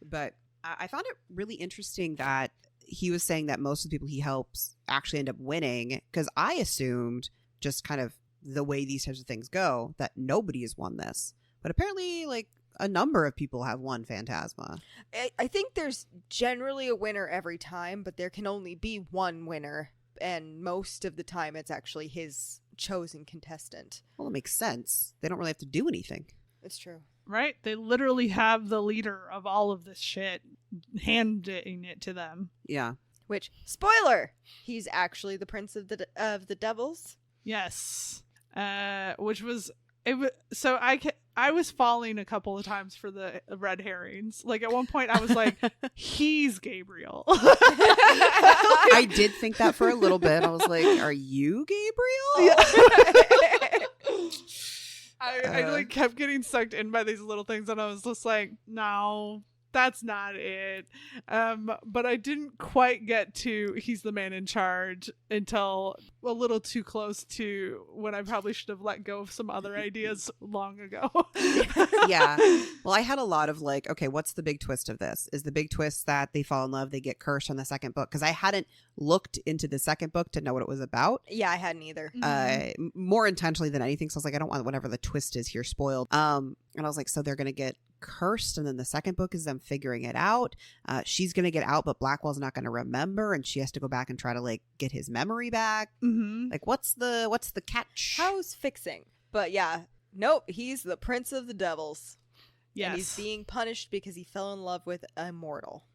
But I found it really interesting that he was saying that most of the people he helps actually end up winning, because I assumed, just kind of the way these types of things go, that nobody has won this. But apparently, like, a number of people have won Phantasma. I think there's generally a winner every time, but there can only be one winner. And most of the time, it's actually his chosen contestant. Well, it makes sense. They don't really have to do anything. It's true. Right? They literally have the leader of all of this shit handing it to them. Yeah. Which, spoiler, he's actually the prince of the devils. Yes. Which was so I was falling a couple of times for the red herrings. Like at one point I was like, he's Gabriel. I did think that for a little bit. I was like, are you Gabriel? I like kept getting sucked in by these little things, and I was just like, no, that's not it. But I didn't quite get to he's the man in charge until a little too close to when I probably should have let go of some other ideas long ago. Yeah. Well, I had a lot of like, okay, what's the big twist of this? Is the big twist that they fall in love, they get cursed on the second book? Because I hadn't looked into the second book to know what it was about. Yeah, I hadn't either. More intentionally than anything. So I was like, I don't want whatever the twist is here spoiled. And I was like, so they're going to get cursed, and then the second book is them figuring it out. She's going to get out, but Blackwell's not going to remember, and she has to go back and try to like get his memory back. Like, what's the catch? How's fixing? But yeah, nope, he's the prince of the devils. Yes. And he's being punished because he fell in love with a mortal.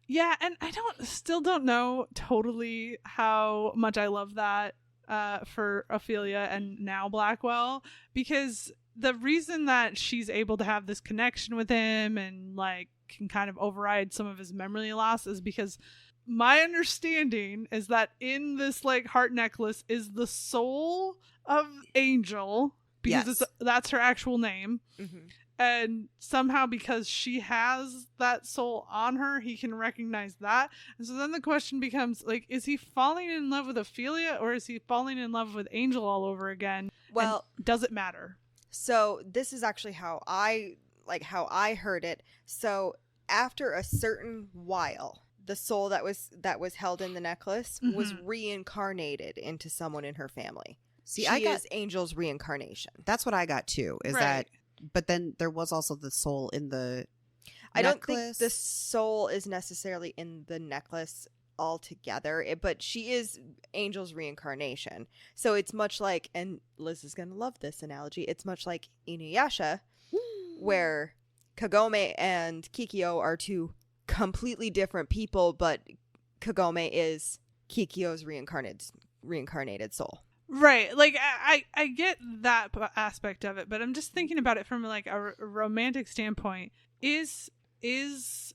Yeah, and I still don't know totally how much I love that for Ophelia and now Blackwell, because the reason that she's able to have this connection with him and like can kind of override some of his memory loss is because my understanding is that in this like heart necklace is the soul of Angel, because that's her actual name. Mm-hmm. And somehow because she has that soul on her, he can recognize that. And so then the question becomes, like, is he falling in love with Ophelia or is he falling in love with Angel all over again? Well, and does it matter? So this is actually how I heard it. So after a certain while, the soul that was held in the necklace was reincarnated into someone in her family. See, she is Angel's reincarnation. That's what I got too. Is right. that? But then there was also the soul in the I necklace. don't think the soul is necessarily in the necklace altogether, but she is Angel's reincarnation. So it's much like, and Liz is going to love this analogy, it's much like Inuyasha, where Kagome and Kikyo are two completely different people, but Kagome is Kikyo's reincarnated soul. Right. Like, I get that aspect of it, but I'm just thinking about it from like a romantic standpoint. Is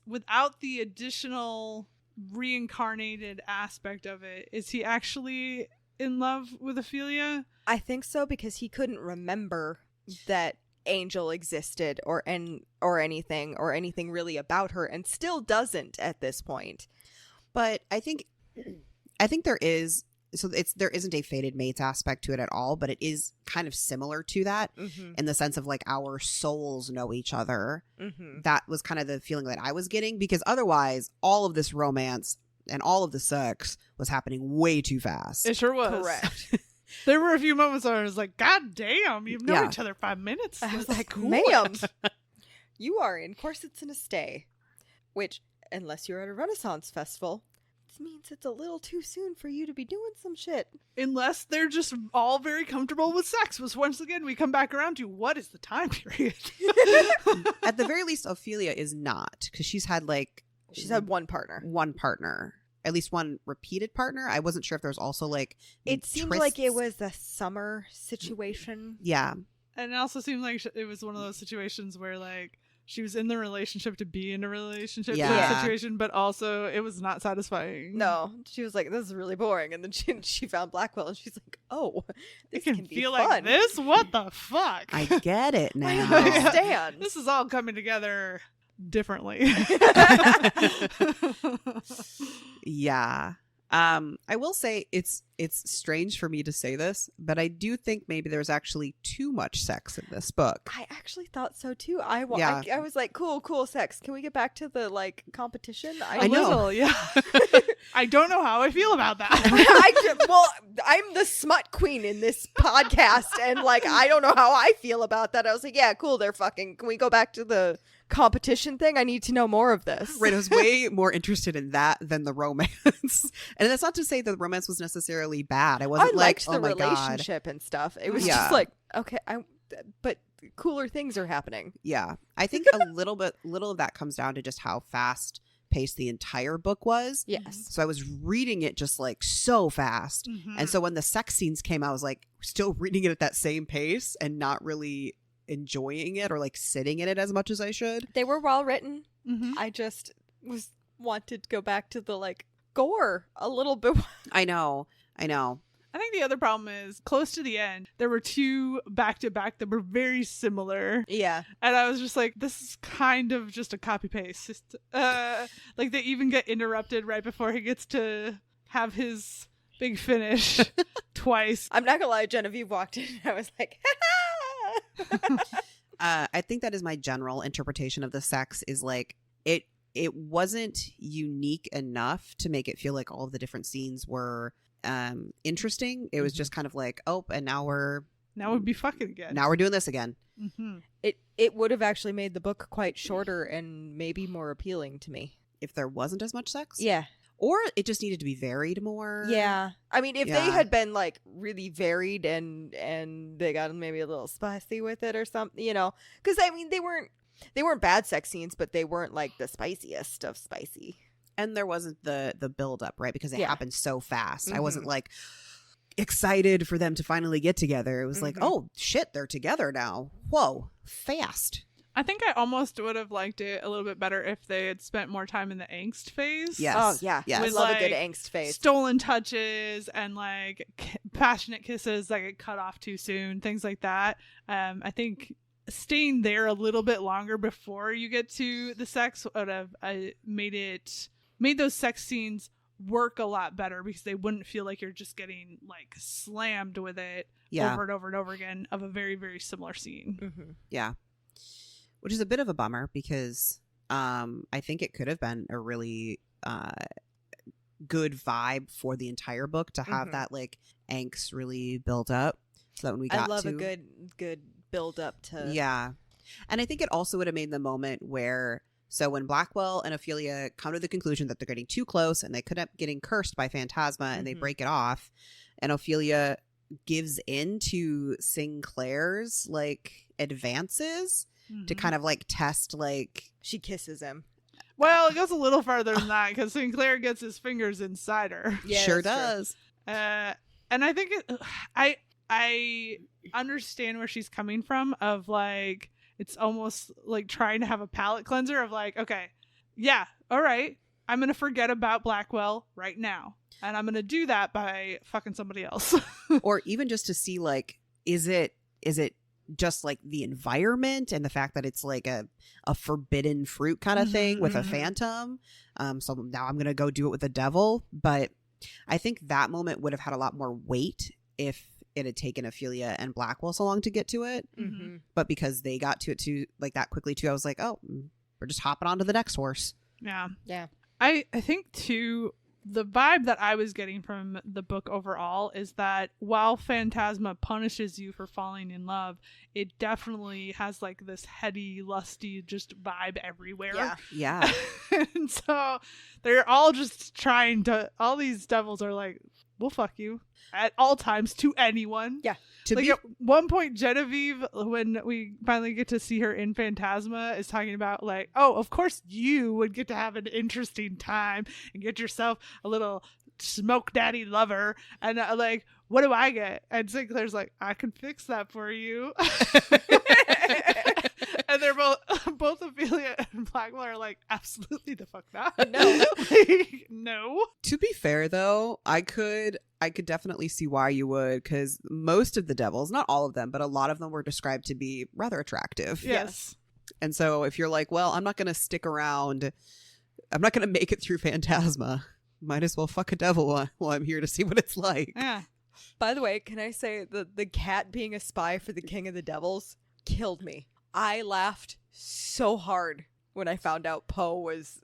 without the additional reincarnated aspect of it, is he actually in love with Ophelia? I think so, because he couldn't remember that Angel existed or anything really about her, and still doesn't at this point. But I think there is. So there isn't a fated mates aspect to it at all, but it is kind of similar to that in the sense of like our souls know each other. That was kind of the feeling that I was getting, because otherwise all of this romance and all of the sex was happening way too fast. It sure was. Correct. There were a few moments where I was like, God damn, you've known each other 5 minutes. I was That's like, cool. ma'am, you are in corsets and a stay. Which, unless you're at a Renaissance festival, means it's a little too soon for you to be doing some shit. Unless they're just all very comfortable with sex, which once again we come back around to, what is the time period? At the very least, Ophelia is not, because she's had one partner, at least one repeated partner. I wasn't sure if there was also like it seemed trysts. like it was a summer situation. Yeah, and it also seemed like it was one of those situations where like she was in the relationship to be in a relationship situation, but also it was not satisfying. No, she was like, this is really boring. And then she found Blackwell and she's like, oh, this can be feel fun. like this? What the fuck? I get it now. I understand. This is all coming together differently. Yeah. I will say it's it's strange for me to say this, but I do think maybe there's actually too much sex in this book. I actually thought so too. I was like, cool sex. Can we get back to the like competition? I know. Little, yeah. I don't know how I feel about that. I'm the smut queen in this podcast, and like I don't know how I feel about that. I was like, yeah, cool. They're fucking. Can we go back to the competition thing? I need to know more of this. Right, I was way more interested in that than the romance. And that's not to say that the romance was necessarily bad. I wasn't liked like, the oh my relationship God. and stuff. It was just like, okay, but cooler things are happening. Yeah, I think a little of that comes down to just how fast paced the entire book was. Yes. So I was reading it just like so fast. Mm-hmm. And so when the sex scenes came, I was like still reading it at that same pace and not really enjoying it or like sitting in it as much as I should. They were well written. Mm-hmm. I just wanted to go back to the like gore a little bit. I know. I think the other problem is close to the end, there were two back-to-back that were very similar. Yeah. And I was just like, this is kind of just a copy-paste. Like they even get interrupted right before he gets to have his big finish twice. I'm not gonna lie, Genevieve walked in and I was like, I think that is my general interpretation of the sex is like it wasn't unique enough to make it feel like all of the different scenes were interesting. It was just kind of like, oh, and now we'd be fucking again. Now we're doing this again. Mm-hmm. It would have actually made the book quite shorter and maybe more appealing to me If there wasn't as much sex. Yeah. Or it just needed to be varied more. Yeah. I mean, if they had been like really varied and they got maybe a little spicy with it or something, you know, because I mean, they weren't bad sex scenes, but they weren't like the spiciest of spicy. And there wasn't the build up, right? Because it happened so fast. Mm-hmm. I wasn't like excited for them to finally get together. It was like, oh shit, they're together now. Whoa, fast. I think I almost would have liked it a little bit better if they had spent more time in the angst phase. Yes. Oh, yeah. Yes. I With, love like, a good angst phase. Stolen touches and like passionate kisses that get cut off too soon, things like that. I think staying there a little bit longer before you get to the sex would have made those sex scenes work a lot better because they wouldn't feel like you're just getting like slammed with it over and over and over again of a very, very similar scene. Mm-hmm. Yeah. Which is a bit of a bummer because I think it could have been a really good vibe for the entire book to have that like angst really build up. So that when we got I love a good build up to. Yeah. And I think it also would have made the moment where, so when Blackwell and Ophelia come to the conclusion that they're getting too close and they could end up getting cursed by Phantasma and they break it off, and Ophelia gives in to Sinclair's like advances to kind of like test, like she kisses him. Well, it goes a little farther than that because Sinclair gets his fingers inside her. Yeah, sure does. And I think I understand where she's coming from of like, it's almost like trying to have a palate cleanser of like, okay, yeah, all right, I'm going to forget about Blackwell right now. And I'm going to do that by fucking somebody else. Or even just to see like, is it just like the environment and the fact that it's like a forbidden fruit kind of thing with a phantom. So now I'm going to go do it with the devil. But I think that moment would have had a lot more weight if it had taken Ophelia and Blackwell so long to get to it. Mm-hmm. But because they got to it too, like that quickly too, I was like, oh, we're just hopping on to the next horse. Yeah. Yeah. I think too, the vibe that I was getting from the book overall is that while Phantasma punishes you for falling in love, it definitely has like this heady, lusty just vibe everywhere. Yeah. And so they're all just trying to, all these devils are like, we'll fuck you at all times to anyone. Yeah. At one point, Genevieve, when we finally get to see her in Phantasma, is talking about like, oh, of course you would get to have an interesting time and get yourself a little smoke daddy lover. And like, what do I get? And Sinclair's like, I can fix that for you. And they're both Ophelia and Blackwell are like, absolutely the fuck not. No. Like, no. To be fair, though, I could definitely see why you would, because most of the devils, not all of them, but a lot of them were described to be rather attractive. Yes. And so if you're like, well, I'm not going to stick around, I'm not going to make it through Phantasma, might as well fuck a devil while I'm here to see what it's like. Yeah. By the way, can I say the cat being a spy for the King of the Devils killed me. I laughed so hard when I found out Poe was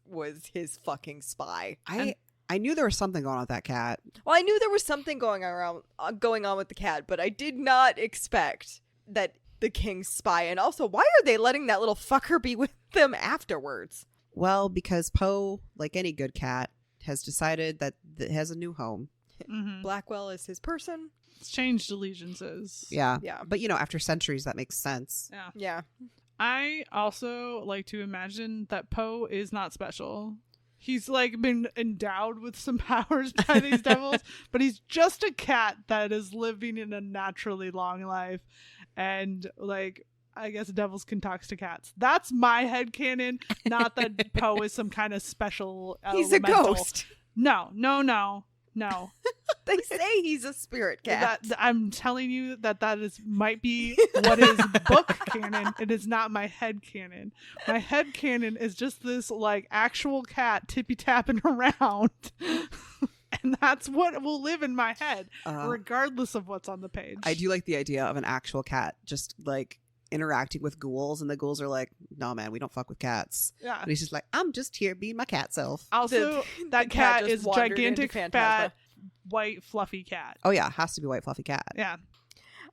his fucking spy. I knew there was something going on with that cat. Well, I knew there was something going on with the cat, but I did not expect that the king's spy. And also, why are they letting that little fucker be with them afterwards? Well, because Poe, like any good cat, has decided that it has a new home. Mm-hmm. Blackwell is his person. It's changed allegiances. Yeah. Yeah. But, after centuries, that makes sense. Yeah. Yeah. I also like to imagine that Poe is not special. He's like been endowed with some powers by these devils, but he's just a cat that is living in a naturally long life. And like, I guess devils can talk to cats. That's my headcanon. Not that Poe is some kind of special He's elemental. a ghost. No. They say he's a spirit cat. I'm telling you that might be what is book canon. It is not my head canon. My head canon is just this like actual cat tippy tapping around. And that's what will live in my head, regardless of what's on the page. I do like the idea of an actual cat just like interacting with ghouls, and the ghouls are like, no man, we don't fuck with cats. Yeah. And he's just like, I'm just here being my cat self. Also, that the cat cat just is wandered gigantic, into fat, white, fluffy cat. Oh yeah, has to be white fluffy cat. Yeah.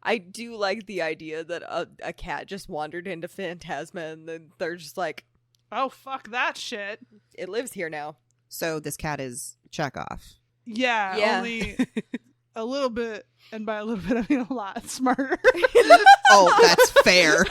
I do like the idea that a cat just wandered into Phantasma and then they're just like, Oh, fuck that shit. it lives here now. So this cat is Chekhov. Yeah. Only a little bit, and by a little bit, I mean a lot smarter. Oh, that's fair.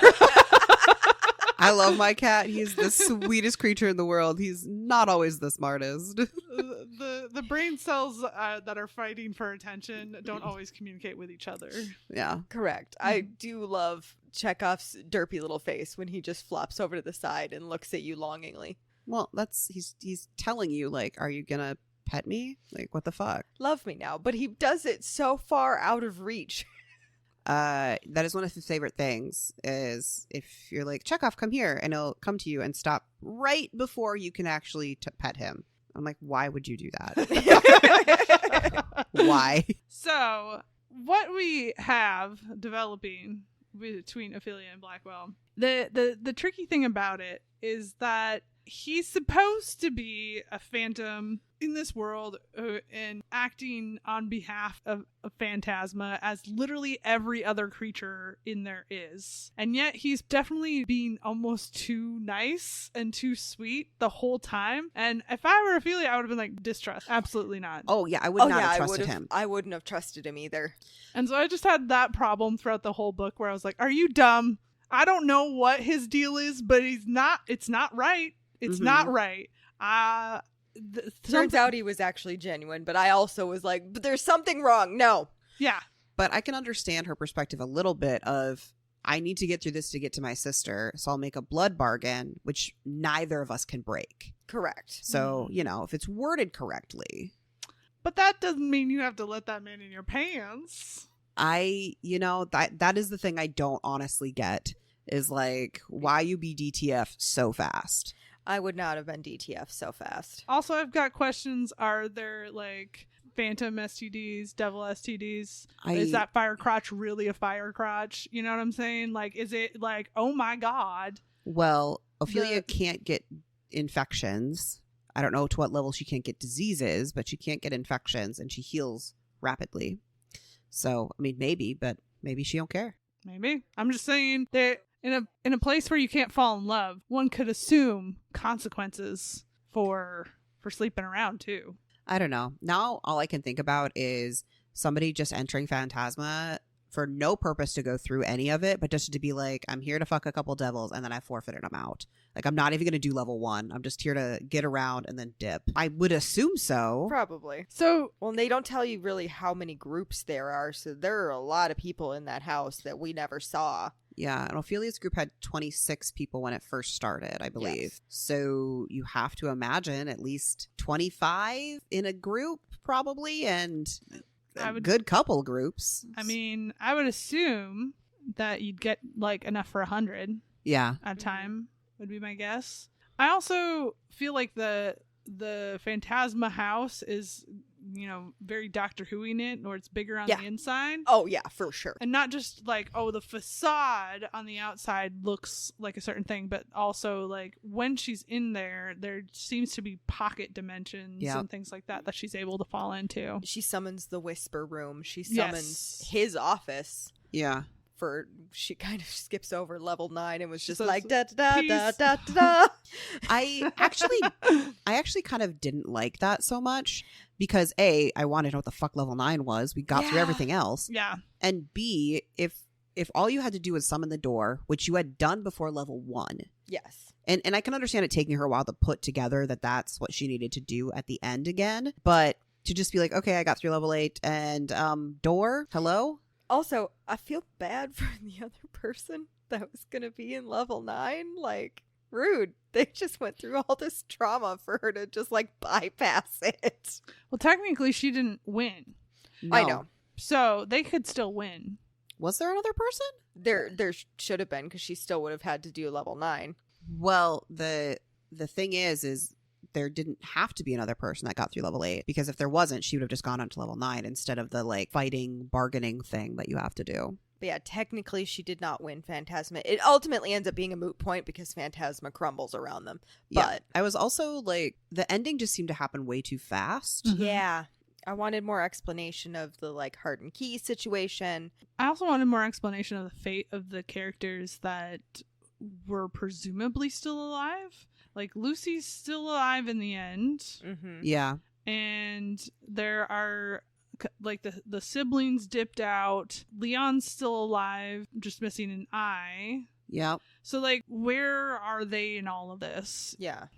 I love my cat. He's the sweetest creature in the world. He's not always the smartest. The brain cells that are fighting for attention don't always communicate with each other. Yeah. Correct. I do love Chekhov's derpy little face when he just flops over to the side and looks at you longingly. Well, he's telling you, like, are you gonna pet me? Like, what the fuck? Love me now. But he does it so far out of reach. That is one of his favorite things, is if you're like, Chekhov, come here, and he'll come to you and stop right before you can actually pet him. I'm like, why would you do that? Why? So, what we have developing between Ophelia and Blackwell, the tricky thing about it is that he's supposed to be a phantom in this world and acting on behalf of Phantasma as literally every other creature in there is. And yet he's definitely being almost too nice and too sweet the whole time. And if I were Ophelia, I would have been like, distrust. Absolutely not. Oh, yeah, I would not have trusted him. I wouldn't have trusted him either. And so I just had that problem throughout the whole book where I was like, are you dumb? I don't know what his deal is, but it's not right. It's not right. Turns out he was actually genuine, but I also was like, but there's something wrong. No. Yeah. But I can understand her perspective a little bit of, I need to get through this to get to my sister, so I'll make a blood bargain, which neither of us can break. Correct. So, if it's worded correctly. But that doesn't mean you have to let that man in your pants. That is the thing I don't honestly get, is like, why you be DTF so fast? I would not have been DTF so fast. Also, I've got questions. Are there like phantom STDs, devil STDs? Is that fire crotch really a fire crotch? You know what I'm saying? Like, is it like, oh my God? Well, Ophelia can't get infections. I don't know to what level she can't get diseases, but she can't get infections and she heals rapidly. So, I mean, maybe she don't care. Maybe. I'm just saying that in a place where you can't fall in love, one could assume consequences for sleeping around too. I don't know. Now all I can think about is somebody just entering Phantasma for no purpose to go through any of it, but just to be like, I'm here to fuck a couple devils and then I forfeited them out. Like, I'm not even going to do level 1. I'm just here to get around and then dip. I would assume so. Probably. So, well, they don't tell you really how many groups there are, so there are a lot of people in that house that we never saw. Yeah, and Ophelia's group had 26 people when it first started, I believe. Yes. So you have to imagine at least 25 in a group, probably, and a good couple groups. I mean, I would assume that you'd get like enough for 100. Yeah. At a time would be my guess. I also feel like the the Phantasma house is, very Doctor Who-ing it, or it's bigger on the inside. Oh, yeah, for sure. And not just like, the facade on the outside looks like a certain thing, but also like when she's in there seems to be pocket dimensions and things like that she's able to fall into. She summons the Whisper Room. She summons his office. Yeah. She kind of skips over level 9 and was just says, like da da da da da da. I actually kind of didn't like that so much because A, I wanted to know what the fuck level 9 was. We got through everything else. Yeah. And B, if all you had to do was summon the door, which you had done before level 1. Yes. And I can understand it taking her a while to put together that's what she needed to do at the end again. But to just be like, okay, I got through level 8 and door, hello? Also, I feel bad for the other person that was going to be in level 9. Like, rude. They just went through all this trauma for her to just, like, bypass it. Well, technically, she didn't win. No. I know. So they could still win. Was there another person? There should have been, because she still would have had to do level 9. Well, the thing is there didn't have to be another person that got through level 8, because if there wasn't, she would have just gone on to level 9 instead of the like fighting, bargaining thing that you have to do. But yeah, technically she did not win Phantasma. It ultimately ends up being a moot point because Phantasma crumbles around them. But I was also like, the ending just seemed to happen way too fast. Mm-hmm. Yeah. I wanted more explanation of the like heart and key situation. I also wanted more explanation of the fate of the characters that were presumably still alive. Like, Lucy's still alive in the end. Mm-hmm. Yeah. And there are, like, the siblings dipped out. Leon's still alive, just missing an eye. Yep. So, like, where are they in all of this? Yeah.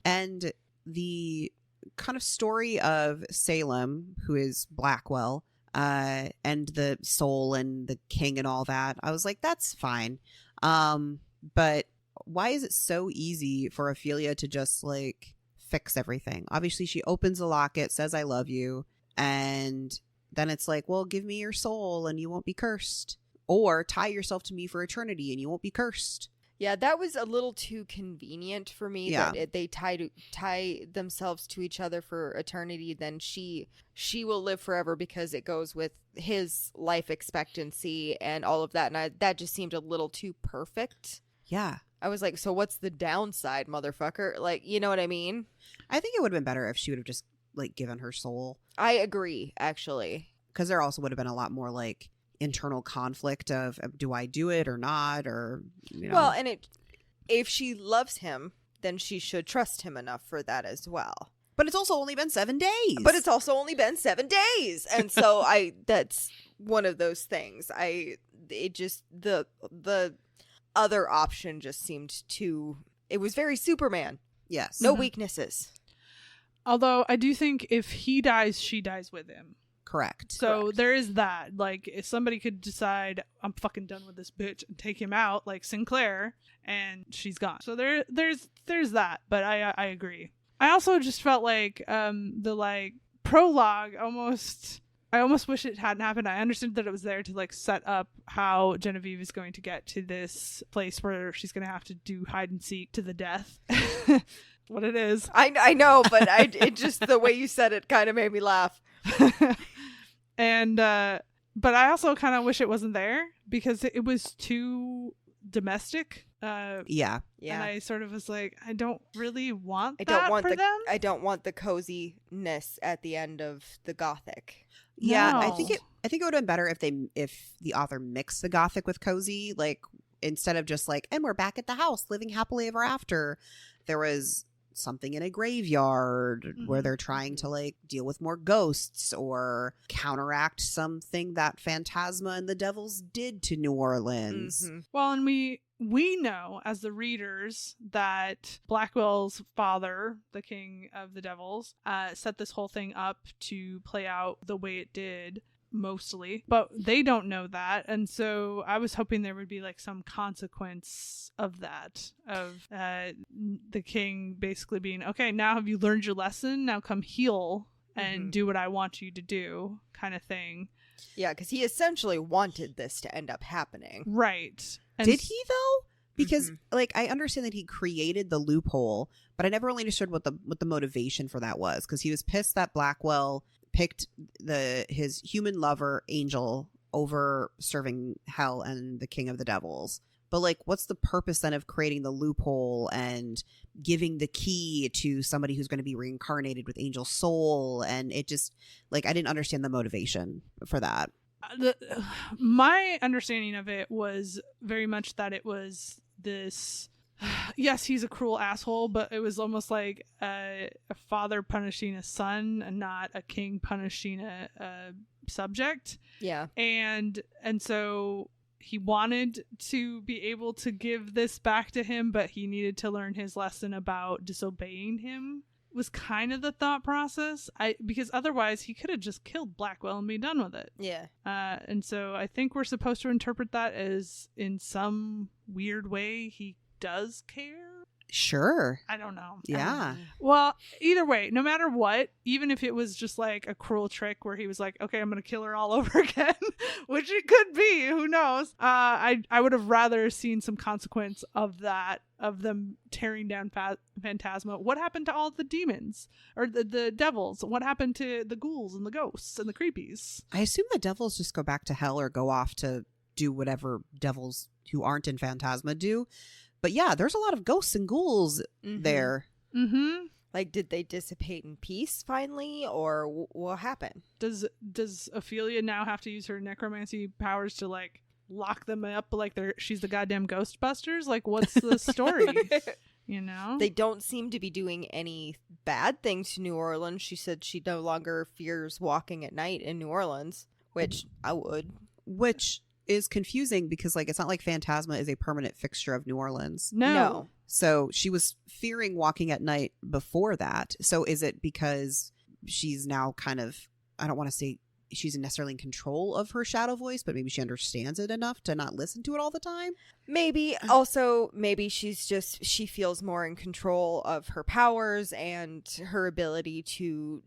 And the kind of story of Salem, who is Blackwell, and the soul and the king and all that, I was like, that's fine. But why is it so easy for Ophelia to just like fix everything? Obviously, she opens the locket, says I love you, and then it's like, well, give me your soul and you won't be cursed, or tie yourself to me for eternity and you won't be cursed. Yeah, that was a little too convenient for me. Yeah. That they tie themselves to each other for eternity. Then she will live forever because it goes with his life expectancy and all of that. And that just seemed a little too perfect. Yeah. I was like, so what's the downside, motherfucker? Like, you know what I mean? I think it would have been better if she would have just like given her soul. I agree, actually. Because there also would have been a lot more like internal conflict of do I do it or not, or Well, and if she loves him, then she should trust him enough for that as well. But it's also only been 7 days. And so that's one of those things. The other option just seemed it was very Superman. Yes. No weaknesses. Although I do think if he dies, she dies with him. Correct. So Correct. there is that. Like, if somebody could decide, I'm fucking done with this bitch, and take him out, like Sinclair, and she's gone. So there's that. But I agree. I also just felt like the like prologue almost. I almost wish it hadn't happened. I understood that it was there to like set up how Genevieve is going to get to this place where she's going to have to do hide and seek to the death. What it is. I know, but it just the way you said it kind of made me laugh. And but I also kind of wish it wasn't there because it was too domestic. Yeah. Yeah. And I sort of was like, I don't really want I that don't want for them. I don't want the coziness at the end of the Gothic. Yeah, No. I think it would have been better if the author mixed the Gothic with cozy, like instead of just like, and we're back at the house living happily ever after. There was something in a graveyard where they're trying to like deal with more ghosts or counteract something that Phantasma and the Devils did to New Orleans. Mm-hmm. Well, and we know as the readers that Blackwell's father, the king of the devils, set this whole thing up to play out the way it did mostly, but they don't know that, and so I was hoping there would be like some consequence of that, of the king basically being, okay, now have you learned your lesson, now come heal and do what I want you to do, kind of thing. Yeah, because he essentially wanted this to end up happening. Right. And Did he though? Because like I understand that he created the loophole, but I never really understood what the motivation for that was, because he was pissed that Blackwell picked his human lover Angel over serving hell and the king of the devils. But like, what's the purpose then of creating the loophole and giving the key to somebody who's going to be reincarnated with Angel's soul? And it just, like, I didn't understand the motivation for that. My understanding of it was very much that it was this, yes, he's a cruel asshole, but it was almost like a father punishing a son and not a king punishing a subject. Yeah. And so he wanted to be able to give this back to him, but he needed to learn his lesson about disobeying him, was kind of the thought process. Because otherwise he could have just killed Blackwell and be done with it. Yeah. And so I think we're supposed to interpret that as, in some weird way, he does care. Sure. I don't know. Yeah. Well, either way, no matter what, even if it was just like a cruel trick where he was like, okay, I'm going to kill her all over again, which it could be, who knows? I would have rather seen some consequence of that, of them tearing down Phantasma. What happened to all the demons or the devils? What happened to the ghouls and the ghosts and the creepies? I assume the devils just go back to hell or go off to do whatever devils who aren't in Phantasma do. But yeah, there's a lot of ghosts and ghouls there. Mm-hmm. Like, did they dissipate in peace finally, or what happened? Does Ophelia now have to use her necromancy powers to like lock them up like she's the goddamn Ghostbusters? Like, what's the story? You know? They don't seem to be doing any bad things to New Orleans. She said she no longer fears walking at night in New Orleans, which I would. Which is confusing because like it's not like Phantasma is a permanent fixture of New Orleans. No. So she was fearing walking at night before that. So is it because she's now kind of, I don't want to say she's necessarily in control of her shadow voice, but maybe she understands it enough to not listen to it all the time? Maybe. Also, maybe she feels more in control of her powers and her ability to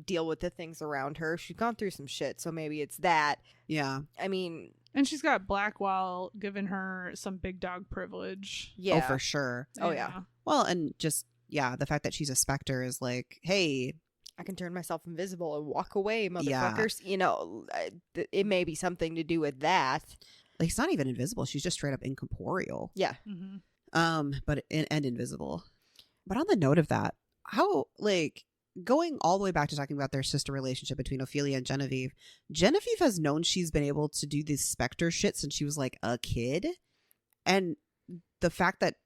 deal with the things around her. She's gone through some shit, so maybe it's that. Yeah. I mean... And she's got Blackwell giving her some big dog privilege. Yeah. Oh, for sure. Oh, yeah. Well, and just, yeah, the fact that she's a specter is like, hey... I can turn myself invisible and walk away, motherfuckers. Yeah. You know, it may be something to do with that. Like, it's not even invisible. She's just straight up incorporeal. Yeah. Mm-hmm. And invisible. But on the note of that, how, like, going all the way back to talking about their sister relationship between Ophelia and Genevieve has known she's been able to do this specter shit since she was, like, a kid. And the fact that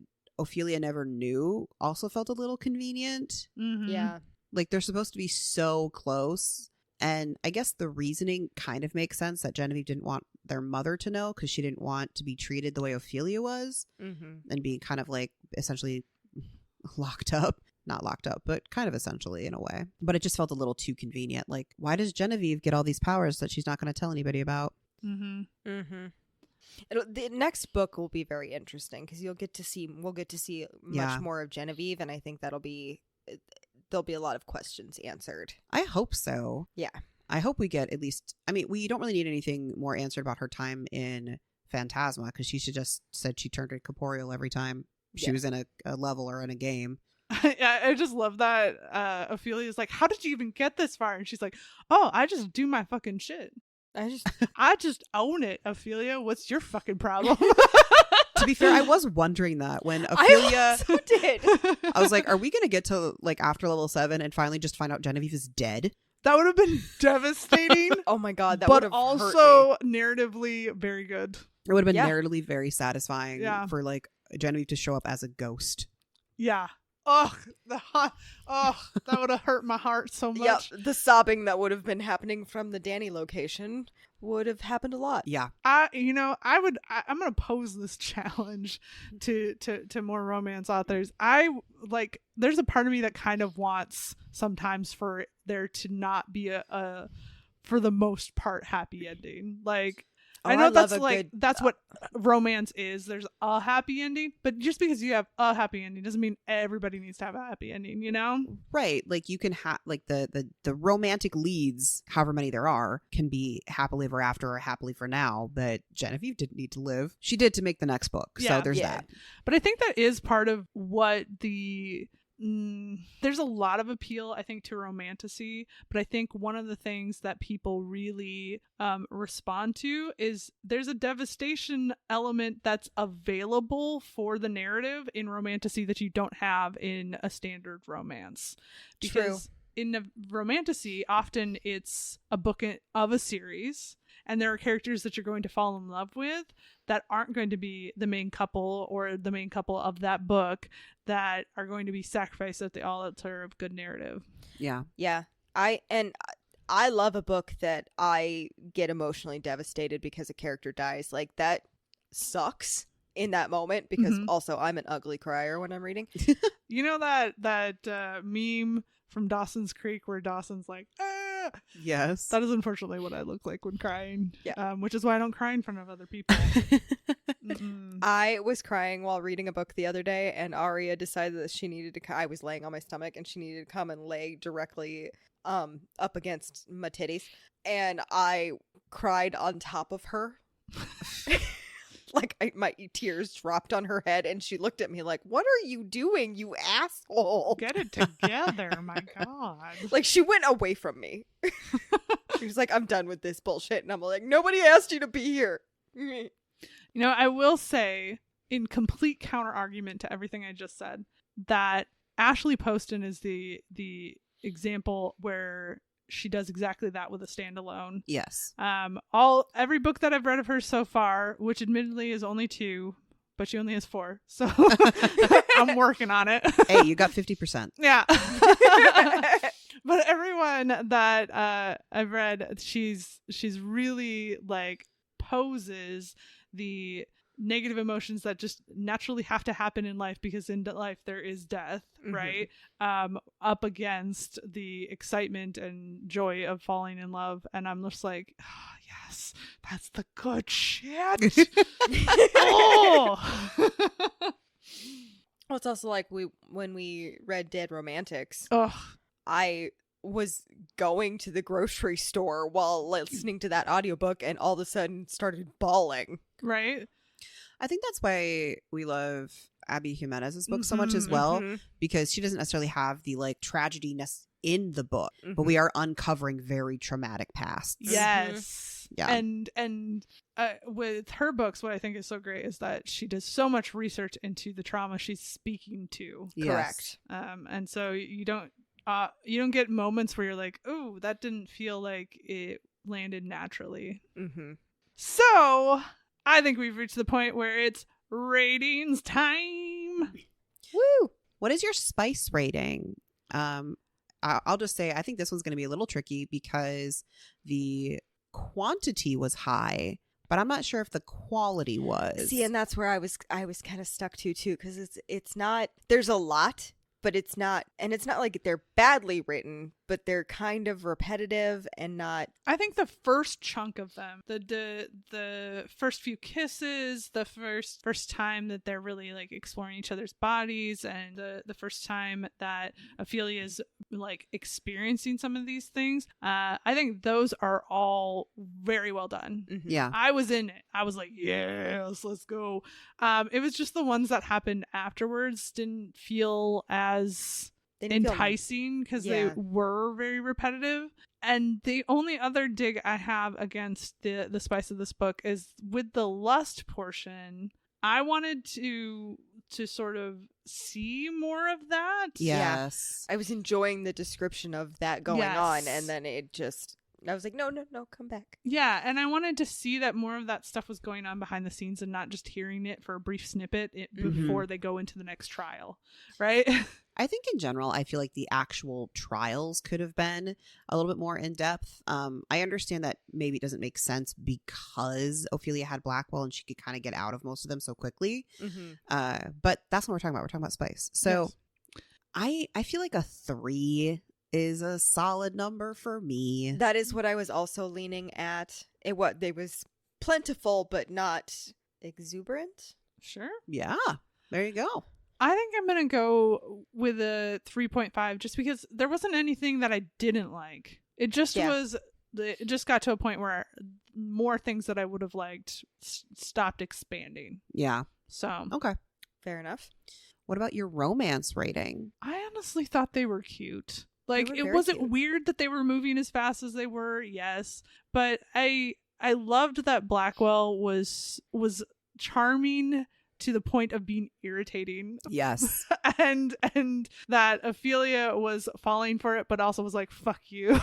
Ophelia never knew also felt a little convenient. Mm-hmm. Yeah. Like, they're supposed to be so close. And I guess the reasoning kind of makes sense that Genevieve didn't want their mother to know because she didn't want to be treated the way Ophelia was and being kind of like essentially locked up. Not locked up, but kind of essentially in a way. But it just felt a little too convenient. Like, why does Genevieve get all these powers that she's not going to tell anybody about? The next book will be very interesting because we'll get to see much more of Genevieve, and I think there'll be a lot of questions answered. I hope so. Yeah. I hope we get at least, I mean, we don't really need anything more answered about her time in Phantasma because she should just said she turned incorporeal every time she was in a level or in a game. I just love that Ophelia's like, how did you even get this far? And she's like, oh, I just do my fucking shit. I just own it, Ophelia. What's your fucking problem? To be fair, I was wondering that when Ophelia I also did. I was like, are we going to get to like after level 7 and finally just find out Genevieve is dead? That would have been devastating. Oh my God. That would have also narratively very good. It would have been narratively very satisfying for like Genevieve to show up as a ghost. Yeah. Oh, that would have hurt my heart so much. Yeah, the sobbing that would have been happening from the Danny location would have happened a lot. Yeah. I'm going to pose this challenge to more romance authors. There's a part of me that kind of wants sometimes for there to not be a for the most part happy ending. Like, I know love that's a like good- that's what romance is. There's a happy ending, but just because you have a happy ending doesn't mean everybody needs to have a happy ending, you know? Right. Like you can have like the romantic leads, however many there are, can be happily ever after or happily for now. But Genevieve didn't need to live. She did to make the next book. Yeah. So there's Yeah. that. But I think that is part of what there's a lot of appeal, I think, to romantasy, but I think one of the things that people really respond to is there's a devastation element that's available for the narrative in romantasy that you don't have in a standard romance. Because in a romantasy, often it's a book of a series, and there are characters that you're going to fall in love with that aren't going to be the main couple or the main couple of that book that are going to be sacrificed at the altar of good narrative. Yeah. Yeah. I love a book that I get emotionally devastated because a character dies. Like, that sucks in that moment because also I'm an ugly crier when I'm reading. You know that meme from Dawson's Creek where Dawson's like, ah! Yes. That is unfortunately what I look like when crying. Yeah. Which is why I don't cry in front of other people. I was crying while reading a book the other day, and Aria decided that she needed to. I was laying on my stomach, and she needed to come and lay directly up against my titties, and I cried on top of her. Like, my tears dropped on her head, and she looked at me like, "What are you doing, you asshole? Get it together, my God." Like, she went away from me. She was like, "I'm done with this bullshit," and I'm like, "Nobody asked you to be here." You know, I will say, in complete counter argument to everything I just said, that Ashley Poston is the example where she does exactly that with a standalone. Yes. Every book that I've read of her so far, which admittedly is only 2, but she only has 4, so I'm working on it. Hey, you got 50%. Yeah. But everyone that I've read, she's really like poses the negative emotions that just naturally have to happen in life, because in life there is death, right? Up against the excitement and joy of falling in love. And I'm just like, oh, yes, that's the good shit. Oh. Well, it's also like when we read Dead Romantics, Ugh. I was going to the grocery store while listening to that audiobook and all of a sudden started bawling. Right? I think that's why we love Abby Jimenez's book so much as well, because she doesn't necessarily have the like tragedy-ness in the book, but we are uncovering very traumatic pasts. Yes. Yeah. And with her books, what I think is so great is that she does so much research into the trauma she's speaking to. Yes. Correct. And so you don't get moments where you're like, oh, that didn't feel like it landed naturally. So I think we've reached the point where it's ratings time. Woo! What is your spice rating? I'll just say I think this one's going to be a little tricky because the quantity was high, but I'm not sure if the quality was. See, and that's where I was kind of stuck too, because it's not. There's a lot, but it's not, and it's not like they're badly written, but they're kind of repetitive and not. I think the first chunk of them, the first few kisses, the first time that they're really like exploring each other's bodies, and the first time that Ophelia is like experiencing some of these things, I think those are all very well done. Yeah. I was in it. I was like, yes, let's go. It was just the ones that happened afterwards didn't feel as enticing because they were very repetitive. And the only other dig I have against the spice of this book is with the lust portion. I wanted to sort of see more of that. Yes. I was enjoying the description of that going on, and then it just. I was like, no, come back. Yeah, and I wanted to see that more of that stuff was going on behind the scenes and not just hearing it for a brief snippet before they go into the next trial, right? I think in general, I feel like the actual trials could have been a little bit more in depth. I understand that maybe it doesn't make sense because Ophelia had Blackwell and she could kind of get out of most of them so quickly. But that's what we're talking about. We're talking about spice. So I feel like a 3 is a solid number for me. That is what I was also leaning at. There was plentiful, but not exuberant. Sure. Yeah. There you go. I think I'm going to go with a 3.5 just because there wasn't anything that I didn't like. It just it just got to a point where more things that I would have liked stopped expanding. Yeah. So. Okay. Fair enough. What about your romance rating? I honestly thought they were cute. Like, were it very wasn't cute. weird that they were moving as fast as they were, yes. But I loved that Blackwell was charming to the point of being irritating. Yes. and that Ophelia was falling for it, but also was like, fuck you.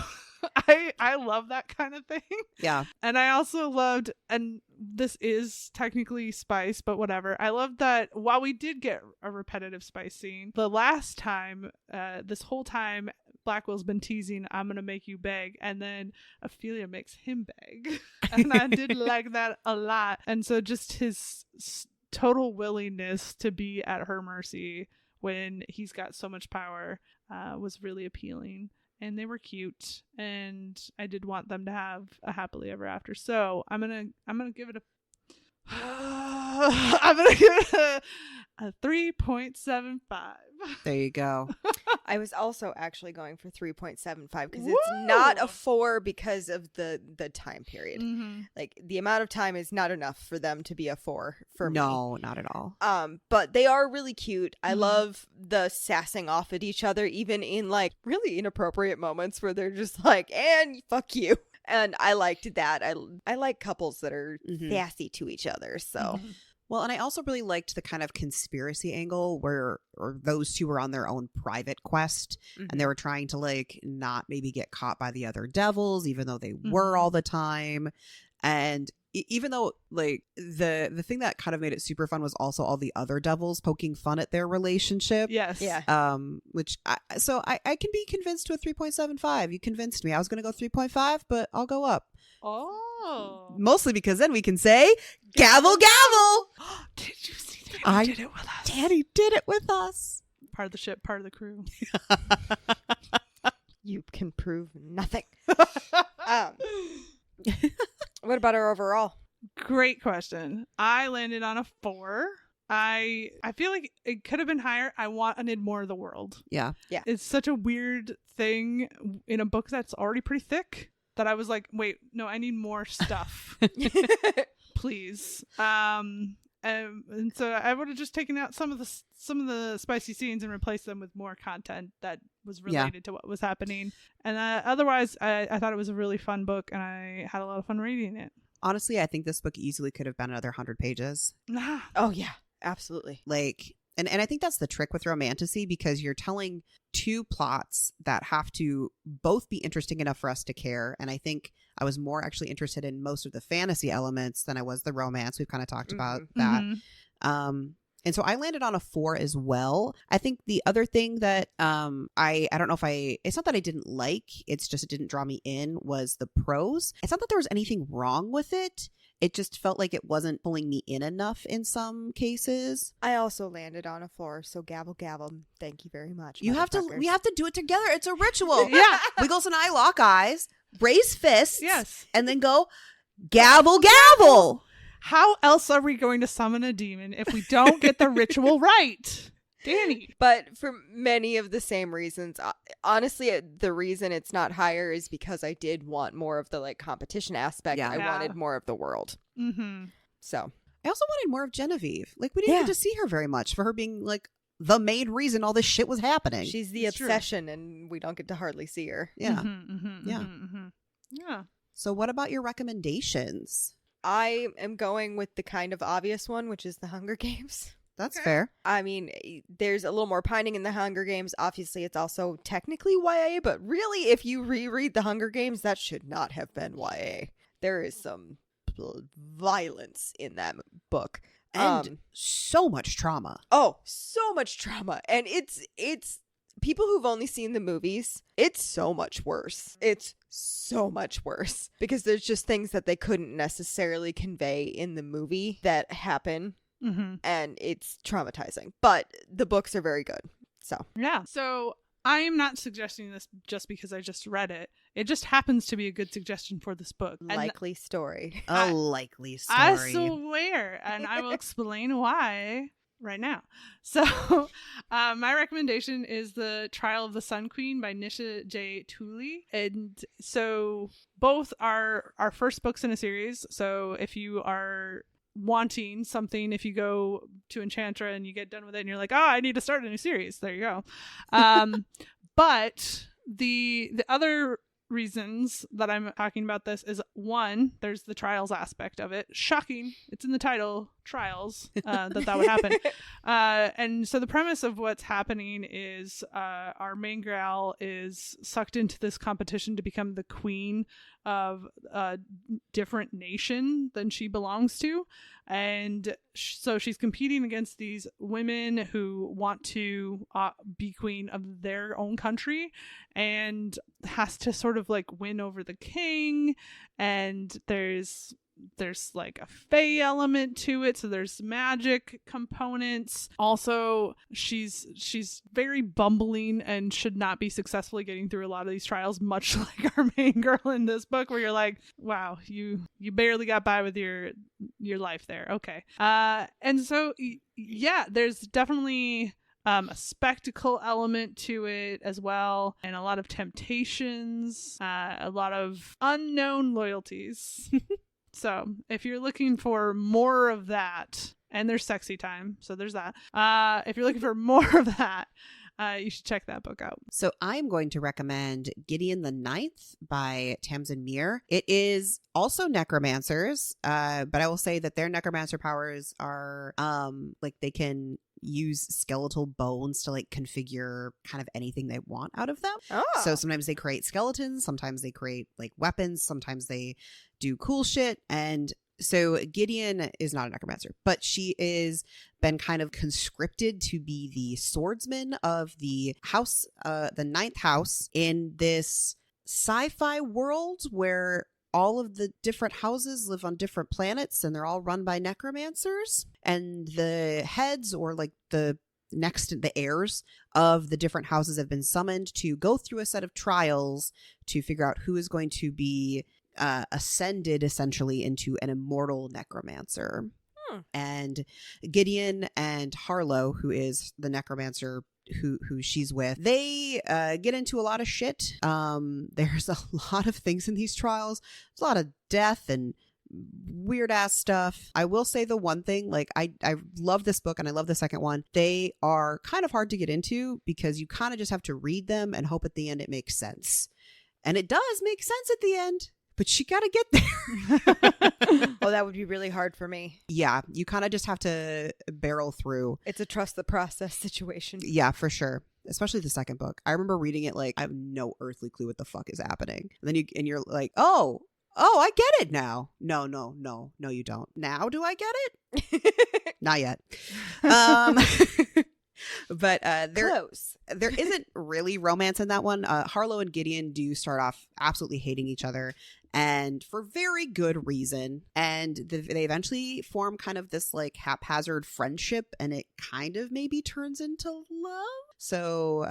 I love that kind of thing. Yeah. And I also loved, and this is technically spice, but whatever. I loved that while we did get a repetitive spice scene, the last time, this whole time, Blackwell's been teasing, I'm gonna make you beg, and then Ophelia makes him beg. And I did like that a lot. And so just his total willingness to be at her mercy when he's got so much power was really appealing. And they were cute, and I did want them to have a happily ever after. So I'm gonna give it a 3.75. There you go. I was also actually going for 3.75 because it's not a 4 because of the time period. Mm-hmm. Like, the amount of time is not enough for them to be a 4 for me. No, not at all. But they are really cute. I love the sassing off at each other, even in like really inappropriate moments where they're just like, and fuck you. And I liked that. I like couples that are sassy to each other. So Well, and I also really liked the kind of conspiracy angle where those two were on their own private quest and they were trying to like not maybe get caught by the other devils, even though they were all the time. And even though like the thing that kind of made it super fun was also all the other devils poking fun at their relationship. Yes. Yeah. Which I can be convinced to a 3.75. You convinced me. I was going to go 3.5, but I'll go up. Oh. Mostly because then we can say gavel gavel. Did you see Danny did it with us? Danny did it with us. Part of the ship, part of the crew. You can prove nothing. What about our overall? Great question. I landed on a 4. I feel like it could have been higher. I wanted more of the world. Yeah. It's such a weird thing in a book that's already pretty thick that I was like, wait, no, I need more stuff. Please. And so I would have just taken out some of the spicy scenes and replaced them with more content that was related to what was happening. And otherwise, I thought it was a really fun book, and I had a lot of fun reading it. Honestly, I think this book easily could have been another 100 pages. Oh yeah, absolutely. Like, and I think that's the trick with romantasy, because you're telling two plots that have to both be interesting enough for us to care. And I think I was more actually interested in most of the fantasy elements than I was the romance. We've kind of talked about that. And so I landed on a 4 as well. I think the other thing that I don't know if it's not that I didn't like, it's just it didn't draw me in, was the prose. It's not that there was anything wrong with it. It just felt like it wasn't pulling me in enough in some cases. I also landed on a 4, so gavel gavel. Thank you very much. We have to do it together. It's a ritual. Yeah. Wiggles and I lock eyes, raise fists, Yes. and then go gavel gavel. How else are we going to summon a demon if we don't get the ritual right? Danny. But for many of the same reasons, honestly, the reason it's not higher is because I did want more of the like competition aspect. Yeah. I wanted more of the world. Mm-hmm. So I also wanted more of Genevieve. Like, we didn't get to see her very much for her being like the main reason all this shit was happening. she's the It's true. obsession, and we don't get to hardly see her. Yeah. Yeah. So what about your recommendations? I am going with the kind of obvious one, which is the Hunger Games. That's fair. I mean, there's a little more pining in the Hunger Games. Obviously, it's also technically YA, but really, if you reread the Hunger Games, that should not have been YA. There is some violence in that book. And so much trauma. Oh, so much trauma. And it's people who've only seen the movies, it's so much worse. It's so much worse because there's just things that they couldn't necessarily convey in the movie that happen. Mm-hmm. And it's traumatizing, but the books are very good. So Yeah. So I am not suggesting this just because I just read it. It just happens to be a good suggestion for this book. And Likely story. A likely story. I swear, and I will explain why right now. So my recommendation is The Trial of the Sun Queen by Nisha J. Tooley. And so both are our first books in a series. So if you are wanting something, if you go to Enchantra and you get done with it and you're like, oh, I need to start a new series, there you go. But the other reasons that I'm talking about this is, one, there's the trials aspect of it. Shocking, it's in the title, trials, that would happen. And so the premise of what's happening is our main gal is sucked into this competition to become the queen of a different nation than she belongs to. And so she's competing against these women who want to be queen of their own country, and has to sort of like win over the king. And there's like a fae element to it, so there's magic components. Also, she's very bumbling and should not be successfully getting through a lot of these trials, much like our main girl in this book, where you're like, wow, you barely got by with your life there. Okay. And so yeah, there's definitely a spectacle element to it as well, and a lot of temptations, a lot of unknown loyalties. So if you're looking for more of that, and there's sexy time, so there's that. If you're looking for more of that, you should check that book out. So I'm going to recommend Gideon the Ninth by Tamsin Muir. It is also necromancers, but I will say that their necromancer powers are like they can use skeletal bones to like configure kind of anything they want out of them. Oh. So sometimes they create skeletons, sometimes they create like weapons, sometimes they do cool shit. And so Gideon is not a necromancer, but she is been kind of conscripted to be the swordsman of the house, the ninth house, in this sci-fi world where all of the different houses live on different planets and they're all run by necromancers, and the heads, or like the heirs of the different houses, have been summoned to go through a set of trials to figure out who is going to be ascended essentially into an immortal necromancer. And Gideon and Harlow, who is the necromancer who she's with, they get into a lot of shit. There's a lot of things in these trials. There's a lot of death and weird ass stuff. I will say the one thing, like I love this book and I love the second one. They are kind of hard to get into because you kind of just have to read them and hope at the end it makes sense. And it does make sense at the end, but you gotta get there. Oh, that would be really hard for me. Yeah, you kind of just have to barrel through. It's a trust the process situation. Yeah, for sure. Especially the second book. I remember reading it like I have no earthly clue what the fuck is happening. And then you're like, oh, I get it now. No, you don't. Now do I get it? Not yet. But there isn't really romance in that one. Harlow and Gideon do start off absolutely hating each other, and for very good reason. And they eventually form kind of this like haphazard friendship, and it kind of maybe turns into love. So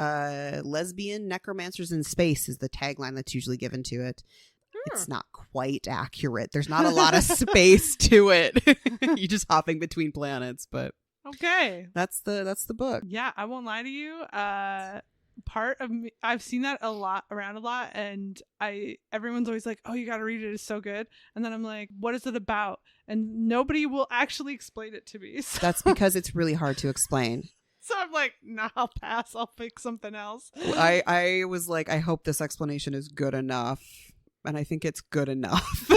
lesbian necromancers in space is the tagline that's usually given to it. It's not quite accurate. There's not a lot of space to it. You're just hopping between planets, but okay, that's the book. Yeah, I won't lie to you. Part of me, I've seen that around a lot, and everyone's always like, "Oh, you got to read it. It's so good." And then I'm like, "What is it about?" And nobody will actually explain it to me. So. That's because it's really hard to explain. So I'm like, "Nah, I'll pass. I'll pick something else." I was like, I hope this explanation is good enough. And I think it's good enough.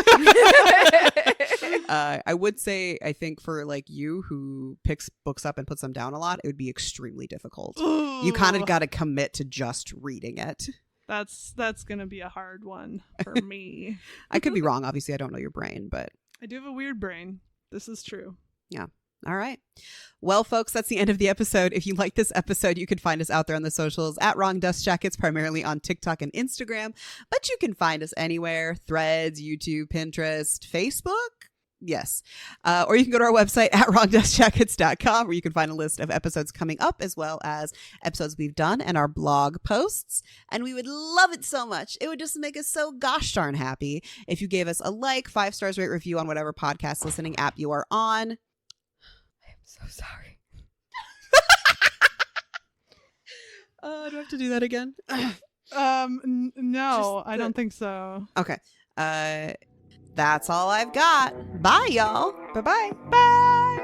I would say, I think for like you who picks books up and puts them down a lot, it would be extremely difficult. Ooh. You kind of got to commit to just reading it. That's going to be a hard one for me. I could be wrong. Obviously, I don't know your brain, but I do have a weird brain. This is true. Yeah. All right. Well, folks, that's the end of the episode. If you like this episode, you can find us out there on the socials at Wrong Dust Jackets, primarily on TikTok and Instagram. But you can find us anywhere: Threads, YouTube, Pinterest, Facebook. Yes. Or you can go to our website at wrongdustjackets.com where you can find a list of episodes coming up as well as episodes we've done and our blog posts. And we would love it so much. It would just make us so gosh darn happy if you gave us a like, 5 stars, rate, review on whatever podcast listening app you are on. I am so sorry. Do I have to do that again? No, I don't think so. Okay. That's all I've got. Bye, y'all. Bye-bye. Bye.